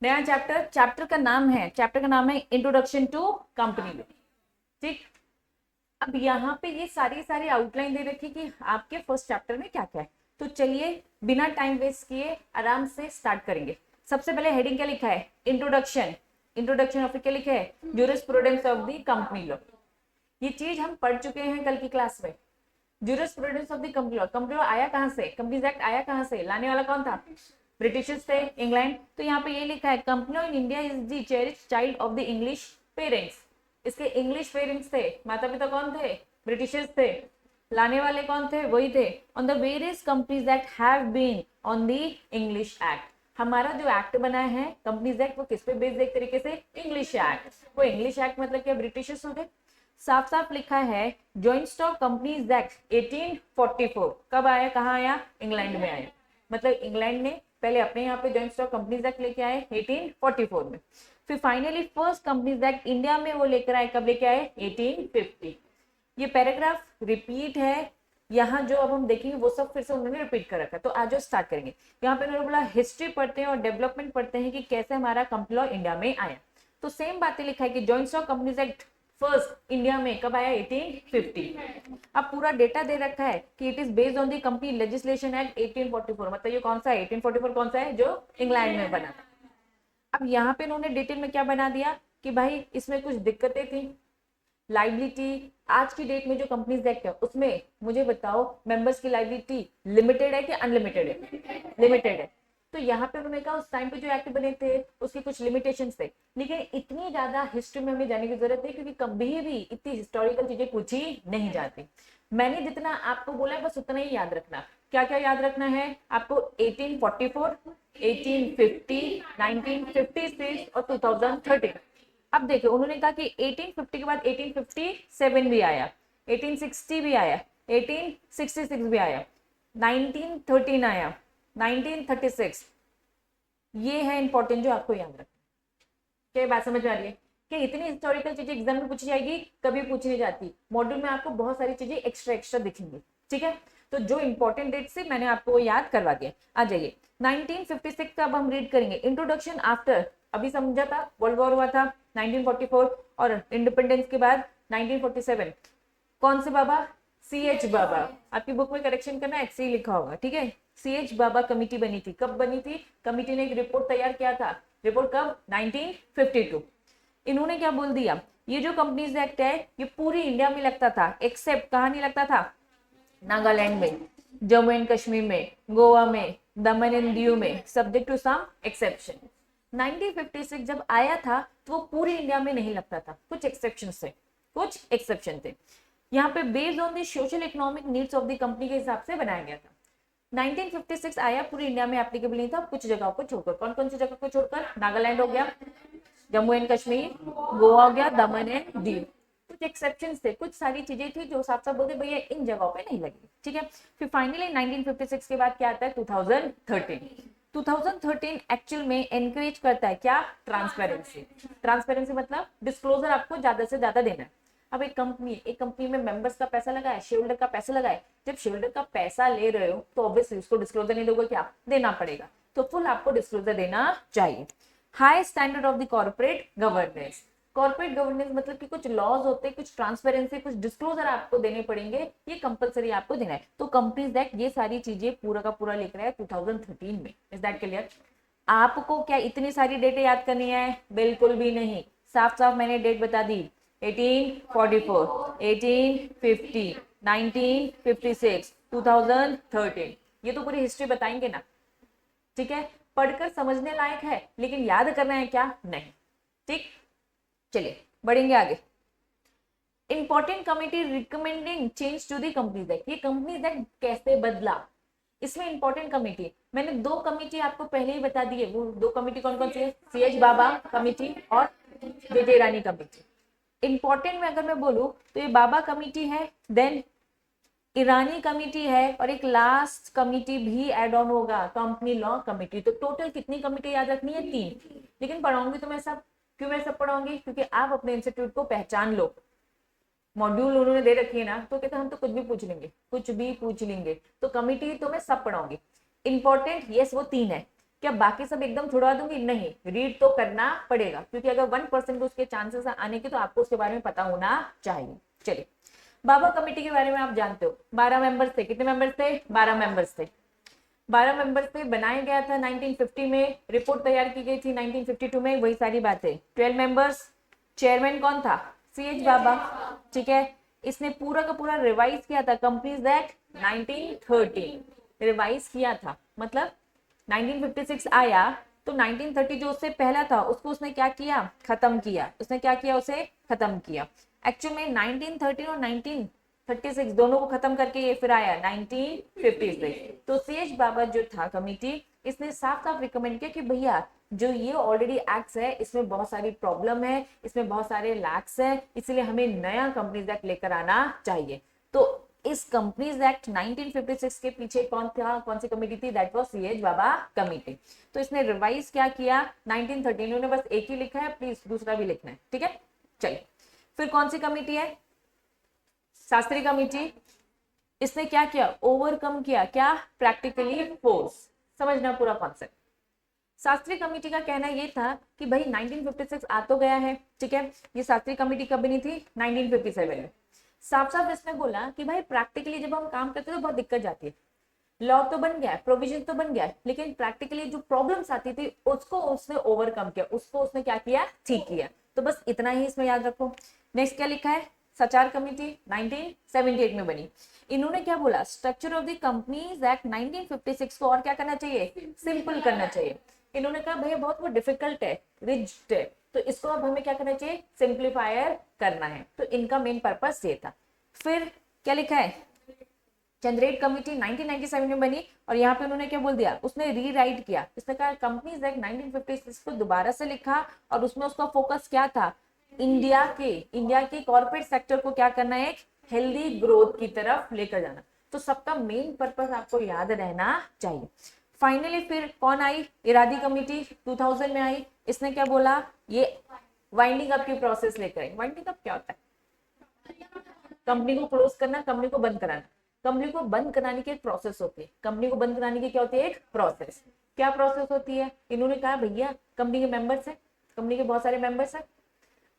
नया chapter, chapter का नाम है, चैप्टर का नाम है इंट्रोडक्शन टू कंपनी लॉ। ठीक, अब यहाँ पे ये सारी सारी आउटलाइन दे रखी कि आपके फर्स्ट चैप्टर में क्या क्या है। तो चलिए बिना टाइम वेस्ट किए आराम से स्टार्ट करेंगे। सबसे पहले हेडिंग क्या लिखा है, इंट्रोडक्शन। इंट्रोडक्शन ऑफ क्या लिखा है, jurisprudence of the company law. ये चीज हम पढ़ चुके हैं कल की क्लास में। Jurisprudence of the company law, company law आया कहां से, कंपनीज एक्ट आया कहां से, लाने वाला कौन था, ब्रिटिशर्स थे, इंग्लैंड। तो यहाँ पे ये लिखा है company law in India is the cherished child of the English parents. इसके इंग्लिश पेरेंट्स थे, माता पिता कौन थे, ब्रिटिशर्स थे। लाने वाले कौन थे, वही थे। On the various companies act have been on the English act. हमारा जो एक्ट बना है कंपनीज एक्ट, वो किस पे बेस्ड, एक तरीके से इंग्लिश एक्ट। वो इंग्लिश एक्ट मतलब क्या, ब्रिटिशर्स हो गए। साफ साफ लिखा है जॉइंट स्टॉक कंपनीज एक्ट 1844 कब आया, कहाँ आया, इंग्लैंड में आया। मतलब इंग्लैंड ने पहले अपने यहाँ पे जॉइंट स्टॉक कंपनीज एक्ट लेके आए 1844 में। फिर finally first companies act India में वो लेकर आए, कब लेके आए, 1850। ये पैराग्राफ रिपीट है, यहाँ जो अब हम देखेंगे वो सब फिर से उन्होंने रिपीट कर रखा है। तो आज स्टार्ट करेंगे। यहाँ पे उन्होंने बोला हिस्ट्री पढ़ते हैं और डेवलपमेंट पढ़ते हैं कि कैसे हमारा कंपनी लॉ इंडिया में आया। तो सेम बातें लिखा है कि joint stock companies act first India में कब आया, 1850। अब पूरा डेटा दे रखा है कि it is based on the company legislation act 1844। मतलब ये कौन सा है, 1844 कौन सा है, जो इंग्लैंड में बना। अब यहाँ पे इन्होंने डिटेल में क्या बना दिया कि भाई इसमें कुछ दिक्कतें थी, लाइबिलिटी। आज की डेट में जो कंपनीज एक्ट है उसमें मुझे बताओ मेंबर्स की लाइबिलिटी लिमिटेड है कि अनलिमिटेड है, लिमिटेड है। तो यहाँ पे उन्होंने कहा उस टाइम पे जो एक्ट बने थे उसके कुछ लिमिटेशंस थे, लेकिन इतनी ज्यादा हिस्ट्री में हमें जाने की जरूरत है क्योंकि कभी भी इतनी हिस्टोरिकल चीजें पूछी नहीं जाती। मैंने जितना आपको बोला है बस उतना ही याद रखना। क्या क्या याद रखना है आपको, 1844, 1850, 1956 और 2013। अब देखिए उन्होंने कहा कि 1850 के बाद 1857 भी आया, 1860 भी आया, 1866 भी आया, 1913 आया, 1936। ये है इंपॉर्टेंट जो आपको याद रखना। क्या बात समझ में आ रही है कि इतनी हिस्टोरिकल चीजें एग्जाम में पूछी जाएगी, कभी पूछी नहीं जाती। मॉड्यूल में आपको बहुत सारी चीजें एक्स्ट्रा एक्स्ट्रा दिखेंगी। ठीक है, तो जो इंपॉर्टेंट डेट से मैंने आपको याद करवा दिया। आ जाइए 1956 का अब हम रीड करेंगे। इंट्रोडक्शन आफ्टर, अभी समझा था वर्ल्ड वॉर हुआ था 1944 और इंडिपेंडेंस के बाद 1947। कौन से बाबा, सी एच बाबा। आपकी बुक में करेक्शन करना, ऐसे ही लिखा होगा। ठीक है, सी एच बाबा कमेटी बनी थी। कब बनी थी, कमेटी ने एक रिपोर्ट तैयार किया था। रिपोर्ट कब, 1952। इन्होंने क्या बोल दिया, ये जो कंपनीज एक्ट है ये पूरी इंडिया में लगता था, एक्सेप्ट कहाँ नहीं लगता था, नागालैंड में, जम्मू एंड कश्मीर में, गोवा में, दमन एंड दीव में, सब्जेक्ट टू सम एक्सेप्शन। 1956 जब आया था तो वो पूरी इंडिया में नहीं लगता था, कुछ एक्सेप्शन थे, कुछ एक्सेप्शन थे। यहाँ पे based on the social economic needs of the company के हिसाब से बनाया गया था। 1956 आया, पूरी इंडिया में एप्लीकेबल नहीं था, कुछ जगहों को छोड़कर। कौन कौन सी जगह को छोड़कर, नागालैंड हो गया, जम्मू एंड कश्मीर, गोवा हो गया, दमन एंड दीव। कुछ एक्सेप्शन थे, कुछ सारी चीजें थी जो साफ साफ बोलते भैया इन जगहों पे नहीं लगी। ठीक है, फिर फाइनली 1956 के बाद क्या आता है, 2013। 2013 एक्चुअल में एनकरेज करता है क्या, ट्रांसपेरेंसी। ट्रांसपेरेंसी मतलब डिस्क्लोजर आपको ज्यादा से ज्यादा देना है। अब एक कंपनी में मेंबर्स का पैसा लगा है, शेयर होल्डर का पैसा लगा है। जब शेयर होल्डर का पैसा ले रहे हो तो ऑब्वियसली उसको डिस्क्लोजर नहीं दोगे, क्या देना पड़ेगा, तो फुल आपको डिस्क्लोजर देना चाहिए। High standard of the corporate governance. Corporate governance मतलब कि कुछ लॉज होते हैं, कुछ ट्रांसपेरेंसी, कुछ डिस्क्लोजर आपको देने पड़ेंगे, ये कंपलसरी आपको देना है। तो कंपनीज एक्ट ये सारी चीजें पूरा का पूरा लिख रहा है 2013 में। Is that clear? आपको क्या इतनी सारी डेटें याद करनी है, बिल्कुल भी नहीं। साफ साफ मैंने डेट बता दी, 1844, 1850, 1956, 2013। ये तो पूरी हिस्ट्री बताएंगे ना। ठीक है, पढ़कर समझने लायक है, लेकिन याद करना है क्या, नहीं। ठीक, चलिए बढ़ेंगे आगे। Important committee recommending change to the companies act. ये कंपनीज एक्ट कैसे बदला, इसमें इंपॉर्टेंट कमेटी, मैंने दो कमेटी आपको पहले ही बता दी है। वो दो कमेटी कौन कौन सी है, सी एच बाबा कमेटी और जे रानी कमेटी। इंपॉर्टेंट में अगर मैं बोलूं तो ये बाबा कमेटी है, देन ईरानी कमेटी है, और एक लास्ट कमेटी भी एड ऑन होगा, कंपनी लॉ कमेटी। तो टोटल कितनी कमेटी याद रखनी है, 3। लेकिन पढ़ाऊंगी तो मैं सब, क्यों मैं सब पढ़ाऊंगी, क्योंकि आप अपने इंस्टीट्यूट को पहचान लो। मॉड्यूल उन्होंने दे रखी है ना, तो कहते हम तो कुछ भी पूछ लेंगे, कुछ भी पूछ लेंगे। तो कमिटी तो मैं सब पढ़ाऊंगी। इंपॉर्टेंट यस वो 3 है। क्या बाकी सब एकदम छुड़वा दूंगी? नहीं, रीड तो करना पड़ेगा, क्योंकि अगर 1% उसके चांसेस आने के तो आपको उसके बारे में पता होना चाहिए। चलिए, बाबा कमेटी के बारे में आप जानते हो, 12 मेंबर्स थे। कितने मेंबर्स थे? 12 मेंबर्स थे। 12 मेंबर्स से बनाया गया था 1950 में, रिपोर्ट तैयार की गई थी 1952 में, वही सारी बातें। 12 मेंबर्स, चेयरमैन कौन था? CH बाबा, ठीक है। इसने पूरा का पूरा रिवाइज किया था कंपनीज एक्ट 1930, रिवाइज किया था, मतलब 1956 आया तो 1930 जो उससे पहला था उसको उसने क्या किया? खत्म किया। उसने क्या किया? उसे खत्म किया। एक्चुअल में 1913 और 1936 दोनों को खत्म करके ये फिर आया 1956। तो CH बाबा जो था कमिटी, इसने साफ साफ रिकमेंड किया कि भैया जो ये ऑलरेडी एक्ट है इसमें बहुत सारी प्रॉब्लम है, इसमें बहुत सारे लैक्स है, इसलिए हमें नया कंपनीज एक्ट लेकर आना चाहिए। तो इस कंपनीज एक्ट 1956 के पीछे कौन था, कौन सी कमेटी थी? That was CH Baba committee. तो इसने रिवाइज क्या किया 1913, उन्होंने बस एक ही लिखा है, प्लीज दूसरा भी लिखना है, ठीक है। चलिए, फिर कौन सी कमेटी है? शास्त्री कमेटी। इसने क्या किया? ओवरकम किया क्या? Practically force. समझना पूरा कॉन्सेप्ट। शास्त्री कमेटी का कहना ये था कि भाई 1956 आ तो गया है, ठीक है, ये शास्त्री कमेटी कब बनी थी? 1957 में। साफ साफ इसने बोला कि भाई प्रैक्टिकली जब हम काम करते हैं तो बहुत दिक्कत जाती है। लॉ तो बन गया, प्रोविजन तो बन गया, लेकिन प्रैक्टिकली जो प्रॉब्लम्स आती थी उसको उसने ओवरकम किया, उसको उसने क्या किया? ठीक किया। तो बस इतना ही इसमें याद रखो। नेक्स्ट क्या लिखा है? सचार कमेटी 1978 में बनी। इन्होंने क्या बोला? Structure of the companies act 1956 को और क्या करना चाहिए? सिंपल करना चाहिए। इन्होंने कहा भैया बहुत वो डिफिकल्ट है, रिज्ड है, तो इसको अब हमें क्या करना चाहिए? सिंप्लीफायर करना है। तो इनका मेन पर्पस ये था। फिर क्या लिखा है? चंद्रेट कमेटी 1997 में बनी, और यहाँ पे उन्होंने क्या बोल दिया? उसने रीराइट किया। इसने कहा कंपनीज एक्ट 1956 को दोबारा से लिखा, और उसमें उसका फोकस क्या था? इंडिया के कॉर्पोरेट सेक्टर को क्या करना है? एक हेल्दी ग्रोथ की तरफ लेकर जाना। तो सबका मेन पर्पस आपको याद रहना चाहिए। फाइनली फिर कौन आई? इरादी कमेटी 2000 में आई। इसने क्या बोला? ये वाइंडिंग अप की प्रोसेस लेकर आई। वाइंडिंग अप क्या होता है? कंपनी को क्लोज करना, कंपनी को बंद कराना। कंपनी को बंद कराने की एक प्रोसेस होती है। कंपनी को बंद कराने की क्या होती है? एक प्रोसेस। क्या प्रोसेस होती है? इन्होंने कहा भैया कंपनी के मेंबर्स है, कंपनी के बहुत सारे मेंबर्स है।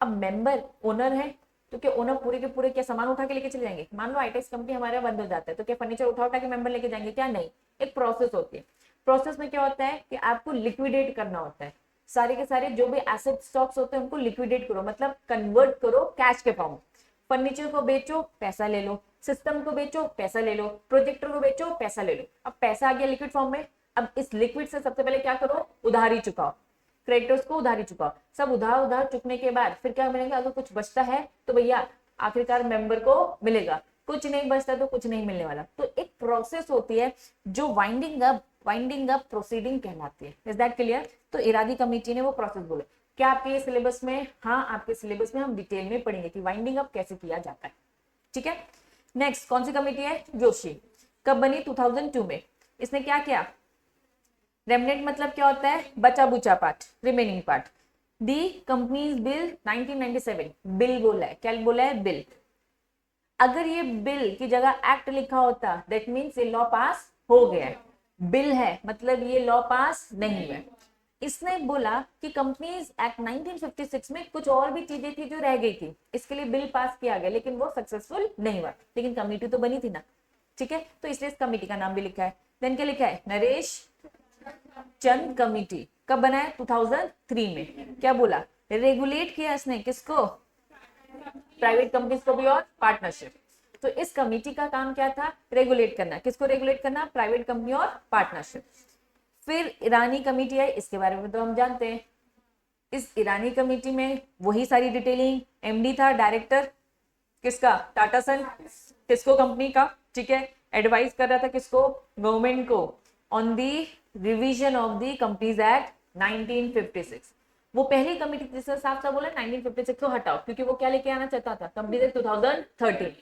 अब मेंबर ओनर है, तो क्या ओनर पूरे के पूरे क्या सामान उठा के लेके चले जाएंगे? मान लो आईटेक्स कंपनी हमारे बंद हो जाता है, तो क्या फर्नीचर उठा उठा के मेंबर लेके जाएंगे? क्या नहीं, एक प्रोसेस होती है। प्रोसेस में क्या होता है कि आपको लिक्विडेट करना होता है। सारे के सारे जो भी एसेट स्टॉक्स होते हैं उनको लिक्विडेट करो, मतलब कन्वर्ट करो कैश के फॉर्म। फर्नीचर को बेचो, पैसा ले लो। सिस्टम को बेचो, पैसा ले लो। प्रोजेक्टर को बेचो, पैसा ले लो। अब पैसा आ गया लिक्विड फॉर्म में। अब इस लिक्विड से सबसे पहले क्या करो? उधारी चुकाओ। क्रेडिटर्स को उधारी चुकाओ। सब उधार चुकने के बाद फिर क्या मिलेगा? अगर कुछ बचता है तो भैया आखिरकार मेंबर को मिलेगा, कुछ नहीं बचता तो कुछ नहीं मिलने वाला। तो एक प्रोसेस होती है जो वाइंडिंग अप प्रोसीडिंग कहलाती है। Is that clear? तो इरादी कमेटी ने वो प्रोसेस बोला। क्या आपके सिलेबस में? हाँ, आपके सिलेबस में हम डिटेल में पढ़ेंगे कि वाइंडिंग अप कैसे किया जाता है, ठीक है। नेक्स्ट कौन सी कमेटी है? जोशी। कब बनी? 2002 में। इसने क्या किया? रेमनेंट मतलब क्या होता है? बचा बुचा पार्ट, रिमेनिंग पार्ट। दी कंपनीज बिल 1997, बिल बोला है। क्या बोला है? बिल। अगर ये बिल की जगह एक्ट लिखा होता दैट मीन्स ये लॉ पास हो गया है। बिल है मतलब ये लॉ पास नहीं हुआ। इसने बोला कि कंपनीज एक्ट 1956 में कुछ और भी चीजें थी जो रह गई थी, इसके लिए बिल पास किया गया, लेकिन वो सक्सेसफुल नहीं हुआ। लेकिन कमेटी तो बनी थी ना, ठीक है, तो इसलिए इस कमेटी का नाम भी लिखा है। देन क्या लिखा है? नरेश चंद कमेटी। कब बना है? 2003 में। क्या बोला? रेगुलेट किया इसने किसको? प्राइवेट कंपनीज को भी और पार्टनरशिप। तो इस कमेटी का काम क्या था? रेगुलेट करना। किसको रेगुलेट करना? प्राइवेट कंपनी और पार्टनरशिप। फिर ईरानी कमेटी है, इसके बारे में तो हम जानते हैं। इस ईरानी कमेटी में वही सारी डिटेलिंग। एमडी था, डायरेक्टर किसका? टाटा सन। किसको? कंपनी का, ठीक है। एडवाइस कर रहा था किसको? गवर्नमेंट को on the revision of the companies act 1956। वो पहली कमेटी जिसने साफ साफ बोला 1956 को हटाओ, क्योंकि वो क्या लेके आना चाहता था? Companies act 2013।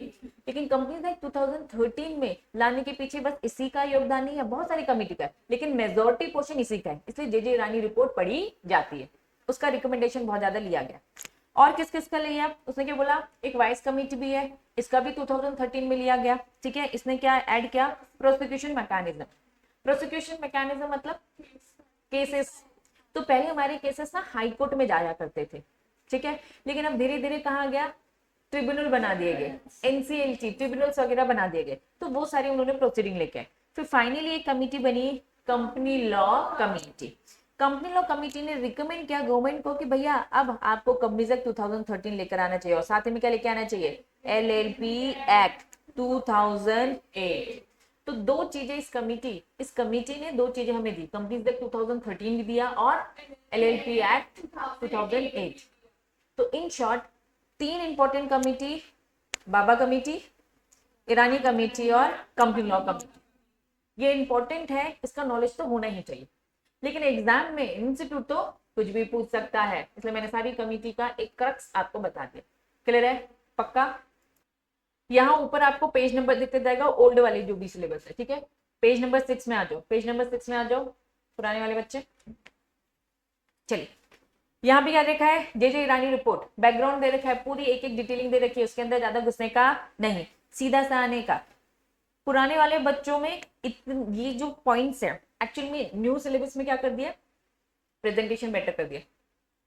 लेकिन कंपनीज एक्ट 2013 में लाने के पीछे बस इसी का योगदान नहीं है, बहुत सारी कमेटी का है, लेकिन मेजोरिटी पोर्शन इसी का है, इसलिए जे ईरानी रिपोर्ट पढ़ी जाती है। उसका रिकमेंडेशन बहुत ज्यादा लिया गया। और किस किस का लिया? उसने क्या बोला? एक वाइस कमेटी भी है, इसका भी 2013 में लिया गया, ठीक है। इसने क्या ऐड किया? Prosecution mechanism. प्रोसिक्यूशन मैकेनिज्म मतलब केसेस, तो पहले हमारे केसेस ना हाई कोर्ट में जाया करते थे, ठीक है, लेकिन अब धीरे धीरे कहाँ गया, ट्रिब्यूनल बना दिए गए, एनसीएलटी ट्रिब्यूनल्स वगैरह बना दिए गए, तो वो सारी उन्होंने प्रोसीडिंग लेके आए। फिर फाइनली एक कमिटी बनी, company law committee. Company law committee ने रिकमेंड किया गवर्नमेंट को कि भैया अब आपको कंपनीज एक्ट 2013 लेकर आना चाहिए, और साथ में क्या लेके आना चाहिए, एलएलपी एक्ट 2008। तो दो चीजें इस कमिटी ने दो चीजें हमें दी, कंपनीज एक्ट 2013 भी दिया और एलएलपी एक्ट 2008। तो इन शॉर्ट तीन इंपॉर्टेंट कमिटी, बाबा कमिटी, ईरानी कमिटी और कंपनी लॉ कमिटी, ये इंपॉर्टेंट है, इसका नॉलेज तो होना ही चाहिए। लेकिन एग्जाम में इंस्टीट्यूट तो कुछ भी पूछ सकता है, इसलिए मैंने सारी कमिटी का एक क्रक्स आपको बता दिया। क्लियर है, पक्का? यहाँ ऊपर आपको पेज नंबर दिखते जाएगा, ओल्ड वाले जो भी सिलेबस है, ठीक है। पेज नंबर 6 में आ जाओ, पेज नंबर 6 में आ जाओ पुराने वाले बच्चे। चलिए, यहाँ भी क्या देखा है, जे ईरानी रिपोर्ट, बैकग्राउंड दे रखा है, पूरी एक एक डिटेलिंग दे रखी है, उसके अंदर ज्यादा घुसने का नहीं, सीधा सा आने का। पुराने वाले बच्चों में ये जो पॉइंट्स है, एक्चुअली में न्यू सिलेबस में क्या कर दिया, प्रेजेंटेशन बेटर कर दिया।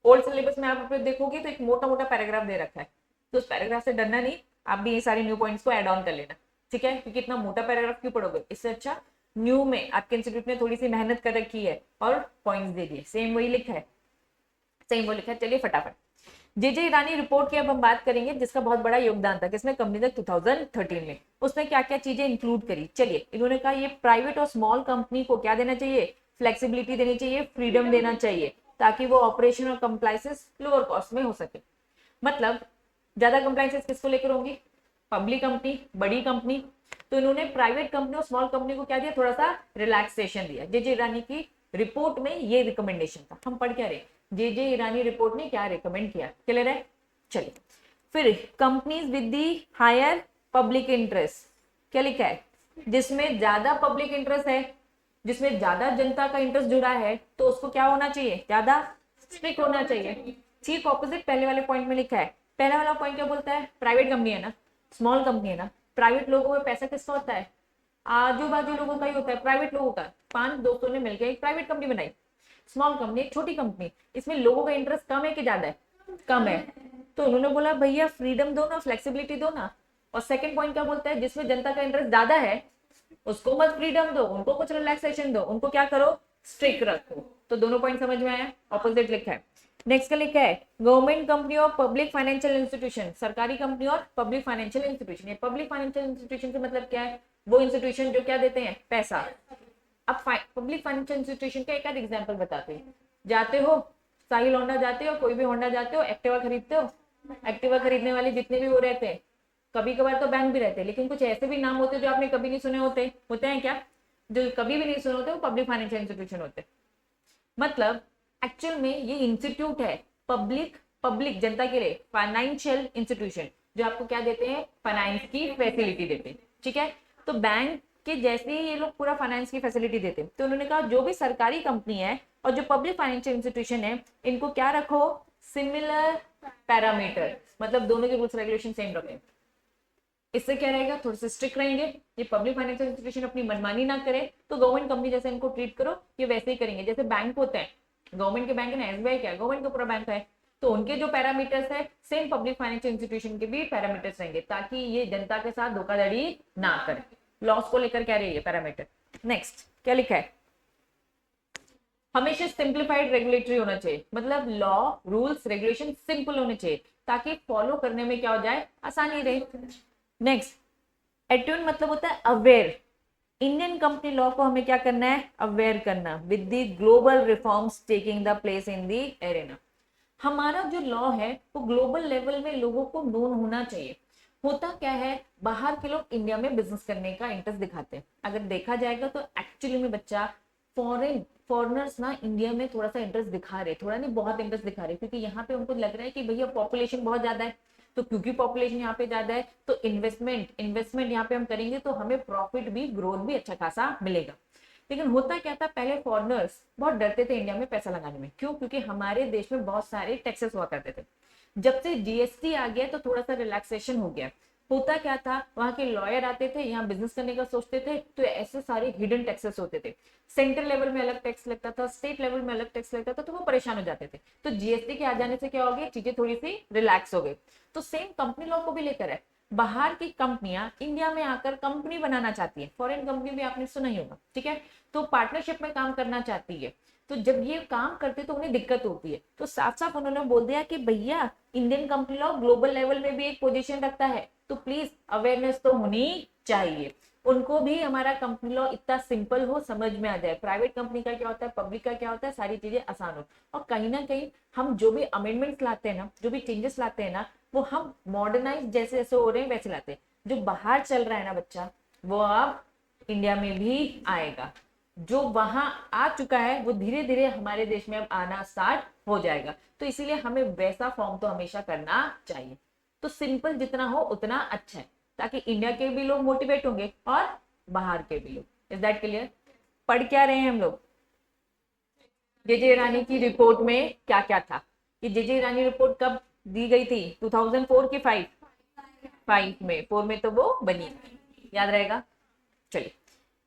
ओल्ड सिलेबस में आप देखोगे तो एक मोटा मोटा पैराग्राफ दे रखा है, तो उस पैराग्राफ से डरना नहीं, आप भी ये सारे न्यू पॉइंट्स को ऐड ऑन कर लेना, ठीक है, क्योंकि इतना मोटा पैराग्राफ क्यों पढ़ोगे, इससे अच्छा न्यू में आपके इंस्टीट्यूट ने थोड़ी सी मेहनत कर रखी है और पॉइंट्स दे दिए, सेम वही लिखा है, सेम वो लिखा है। चलिए फटाफट, जे ईरानी रिपोर्ट की अब हम बात करेंगे, जिसका बहुत बड़ा योगदान था किसमें, कंपनी तक 2013 में। उसने क्या क्या चीजें इंक्लूड करी, चलिए इन्होंने कहा ये प्राइवेट और स्मॉल कंपनी को क्या देना चाहिए, फ्लेक्सिबिलिटी देनी चाहिए, फ्रीडम देना चाहिए, ताकि वो ऑपरेशन और कंप्लाइंसेस लोअर कॉस्ट में हो सके। मतलब ज्यादा कंप्लाइंसेस किसको लेकर होंगी, पब्लिक कंपनी, बड़ी कंपनी। तो इन्होंने प्राइवेट कंपनी और स्मॉल कंपनी को क्या दिया, थोड़ा सा रिलैक्सेशन दिया। जे ईरानी की रिपोर्ट में ये रिकमेंडेशन था। हम पढ़ क्या रहे, जे ईरानी रिपोर्ट ने क्या रिकमेंड किया, क्लियर है। चलिए फिर companies with the higher public interest, क्या लिखा है, जिसमें ज्यादा पब्लिक इंटरेस्ट है, जिसमें ज्यादा जनता का इंटरेस्ट जुड़ा है, तो उसको क्या होना चाहिए, ज्यादा स्ट्रिक्ट होना चाहिए। ठीक ऑपोजिट पहले वाले पॉइंट में लिखा है। पहला वाला पॉइंट क्या बोलता है, प्राइवेट कंपनी है ना, स्मॉल कंपनी है ना, प्राइवेट लोगों में पैसा किसका होता है, आजू बाजू लोगों का ही होता है, प्राइवेट लोगों का। 5 दोस्तों ने मिलकर एक प्राइवेट कंपनी बनाई, स्मॉल कंपनी, एक छोटी कंपनी, इसमें लोगों का इंटरेस्ट कम है कि ज्यादा है, कम है। तो उन्होंने बोला भैया फ्रीडम दो ना, फ्लेक्सिबिलिटी दो ना। और सेकंड पॉइंट क्या बोलता है, जिसमें जनता का इंटरेस्ट ज्यादा है उसको मत फ्रीडम दो, उनको कुछ रिलैक्सेशन दो, उनको क्या करो, स्ट्रिक्ट रखो। तो दोनों पॉइंट समझ में आया, ऑपोजिट लिखा है। नेक्स्ट क्या लिखा है, गवर्नमेंट कंपनी और पब्लिक फाइनेंशियल इंस्टीट्यूशन, सरकारी कंपनी और पब्लिक फाइनेंशियल इंस्टीट्यूशन। ये पब्लिक फाइनेंशियल इंस्टीट्यूशन का मतलब क्या है, वो इंस्टीट्यूशन जो क्या देते हैं, पैसा। अब पब्लिक फाइनेंशियल इंस्टीट्यूशन का एक आध एग्जांपल बताते हैं। जाते हो साहिल होंडा, जाते हो कोई भी होंडा, जाते हो एक्टिवा खरीदते हो, एक्टिवा खरीदने वाले जितने भी वो रहते हैं, कभी कभार तो बैंक भी रहते हैं, लेकिन कुछ ऐसे भी नाम होते हैं जो आपने कभी नहीं सुने होते हैं क्या, जो कभी भी नहीं सुने होते वो पब्लिक फाइनेंशियल इंस्टीट्यूशन होते हैं। मतलब एक्चुअल में ये इंस्टीट्यूट है पब्लिक जनता के लिए फाइनेंशियल इंस्टीट्यूशन, जो आपको क्या देते हैं, फाइनेंस की फैसिलिटी देते हैं, ठीक है। तो बैंक के जैसे ही ये लोग पूरा फाइनेंस की फैसिलिटी देते हैं। तो उन्होंने कहा जो भी सरकारी कंपनी है और जो पब्लिक फाइनेंशियल इंस्टीट्यूशन है, इनको क्या रखो, सिमिलर पैरामीटर, मतलब दोनों के रूल्स रेगुलेशन सेम रखें। इससे क्या रहेगा, थोड़े से स्ट्रिक्ट रहेंगे, ये पब्लिक फाइनेंशियल इंस्टीट्यूशन अपनी मनमानी ना करे, तो गवर्नमेंट कंपनी जैसे इनको ट्रीट करो, ये वैसे ही करेंगे। जैसे बैंक होते हैं, गवर्नमेंट के बैंक है ना, एसबीआई क्या है, गवर्नमेंट का पूरा बैंक है, तो उनके जो पैरामीटर्स है सेम पब्लिक फाइनेंशियल इंस्टीट्यूशन के भी पैरामीटर्स रहेंगे, ताकि ये जनता के साथ धोखाधड़ी ना करे। लॉस को लेकर क्या रही है पैरामीटर। नेक्स्ट क्या लिखा है, हमेशा सिंप्लीफाइड रेगुलेटरी होना चाहिए, मतलब लॉ रूल्स रेगुलेशन सिंपल होने चाहिए, ताकि फॉलो करने में क्या हो जाए, आसानी रहे। नेक्स्ट एट्यून मतलब होता है अवेयर। इंडियन कंपनी लॉ को हमें क्या करना है, अवेयर करना with the global reforms taking the place in the arena. हमारा जो लॉ है वो ग्लोबल लेवल में लोगों को नोन होना चाहिए। होता क्या है, बाहर के लोग इंडिया में बिजनेस करने का इंटरेस्ट दिखाते हैं। अगर देखा जाएगा तो एक्चुअली में बच्चा फॉरेनर्स ना इंडिया में थोड़ा सा इंटरेस्ट दिखा रहे, थोड़ा नहीं बहुत इंटरेस्ट दिखा रहे, क्योंकि यहाँ पे उनको लग रहा है कि भैया पॉपुलेशन बहुत ज्यादा है, तो क्योंकि पॉपुलेशन यहाँ पे ज्यादा है तो इन्वेस्टमेंट यहाँ पे हम करेंगे तो हमें प्रॉफिट भी, ग्रोथ भी अच्छा खासा मिलेगा। लेकिन होता क्या था, पहले फॉरेनर्स बहुत डरते थे इंडिया में पैसा लगाने में। क्यों? क्योंकि हमारे देश में बहुत सारे टैक्सेस हुआ करते थे। जब से जीएसटी आ गया तो थोड़ा सा रिलैक्सेशन हो गया, होता क्या था, वहां के लॉयर आते थे, यहाँ बिजनेस करने का सोचते थे, तो ऐसे सारे हिडन टैक्सेस होते थे। सेंट्रल लेवल में अलग टैक्स लगता था, स्टेट लेवल में अलग टैक्स लगता था, तो वो परेशान हो जाते थे। तो जीएसटी के आ जाने से क्या हो गया, चीजें थोड़ी सी रिलैक्स हो गई। तो सेम कंपनी लॉ को भी लेकर है। बाहर की कंपनियां इंडिया में आकर कंपनी बनाना चाहती है, फॉरेन कंपनी भी आपने सुना ही होगा, ठीक है, तो पार्टनरशिप में काम करना चाहती है। तो जब ये काम करते तो उन्हें दिक्कत होती है, तो साफ साफ उन्होंने बोल दिया कि भैया Indian company law global level में भी एक पोजीशन रखता है, तो प्लीज अवेयरनेस तो होनी चाहिए। उनको भी हमारा कंपनी लॉ इतना सिंपल हो, समझ में आ जाए, प्राइवेट कंपनी का क्या होता है, पब्लिक का क्या होता है, सारी चीजें आसान हो। और कहीं ना कहीं हम जो भी अमेंडमेंट्स लाते हैं ना, जो भी चेंजेस लाते हैं ना, वो हम मॉडर्नाइज जैसे जैसे हो रहे हैं वैसे लाते हैं। जो बाहर चल रहा है ना बच्चा, वो अब इंडिया में भी आएगा। जो वहां आ चुका है वो धीरे धीरे हमारे देश में अब आना स्टार्ट हो जाएगा। तो इसीलिए हमें वैसा फॉर्म तो हमेशा करना चाहिए। तो सिंपल जितना हो उतना अच्छा है, ताकि इंडिया के भी लोग मोटिवेट होंगे और बाहर के भी लोग। Is that clear? पढ़ क्या रहे हैं हम लोग? जेजे ईरानी की रिपोर्ट में क्या क्या था? ये जेजे ईरानी रिपोर्ट कब दी गई थी? 2004 की 5 में, 4 में तो वो बनी, याद रहेगा। चलिए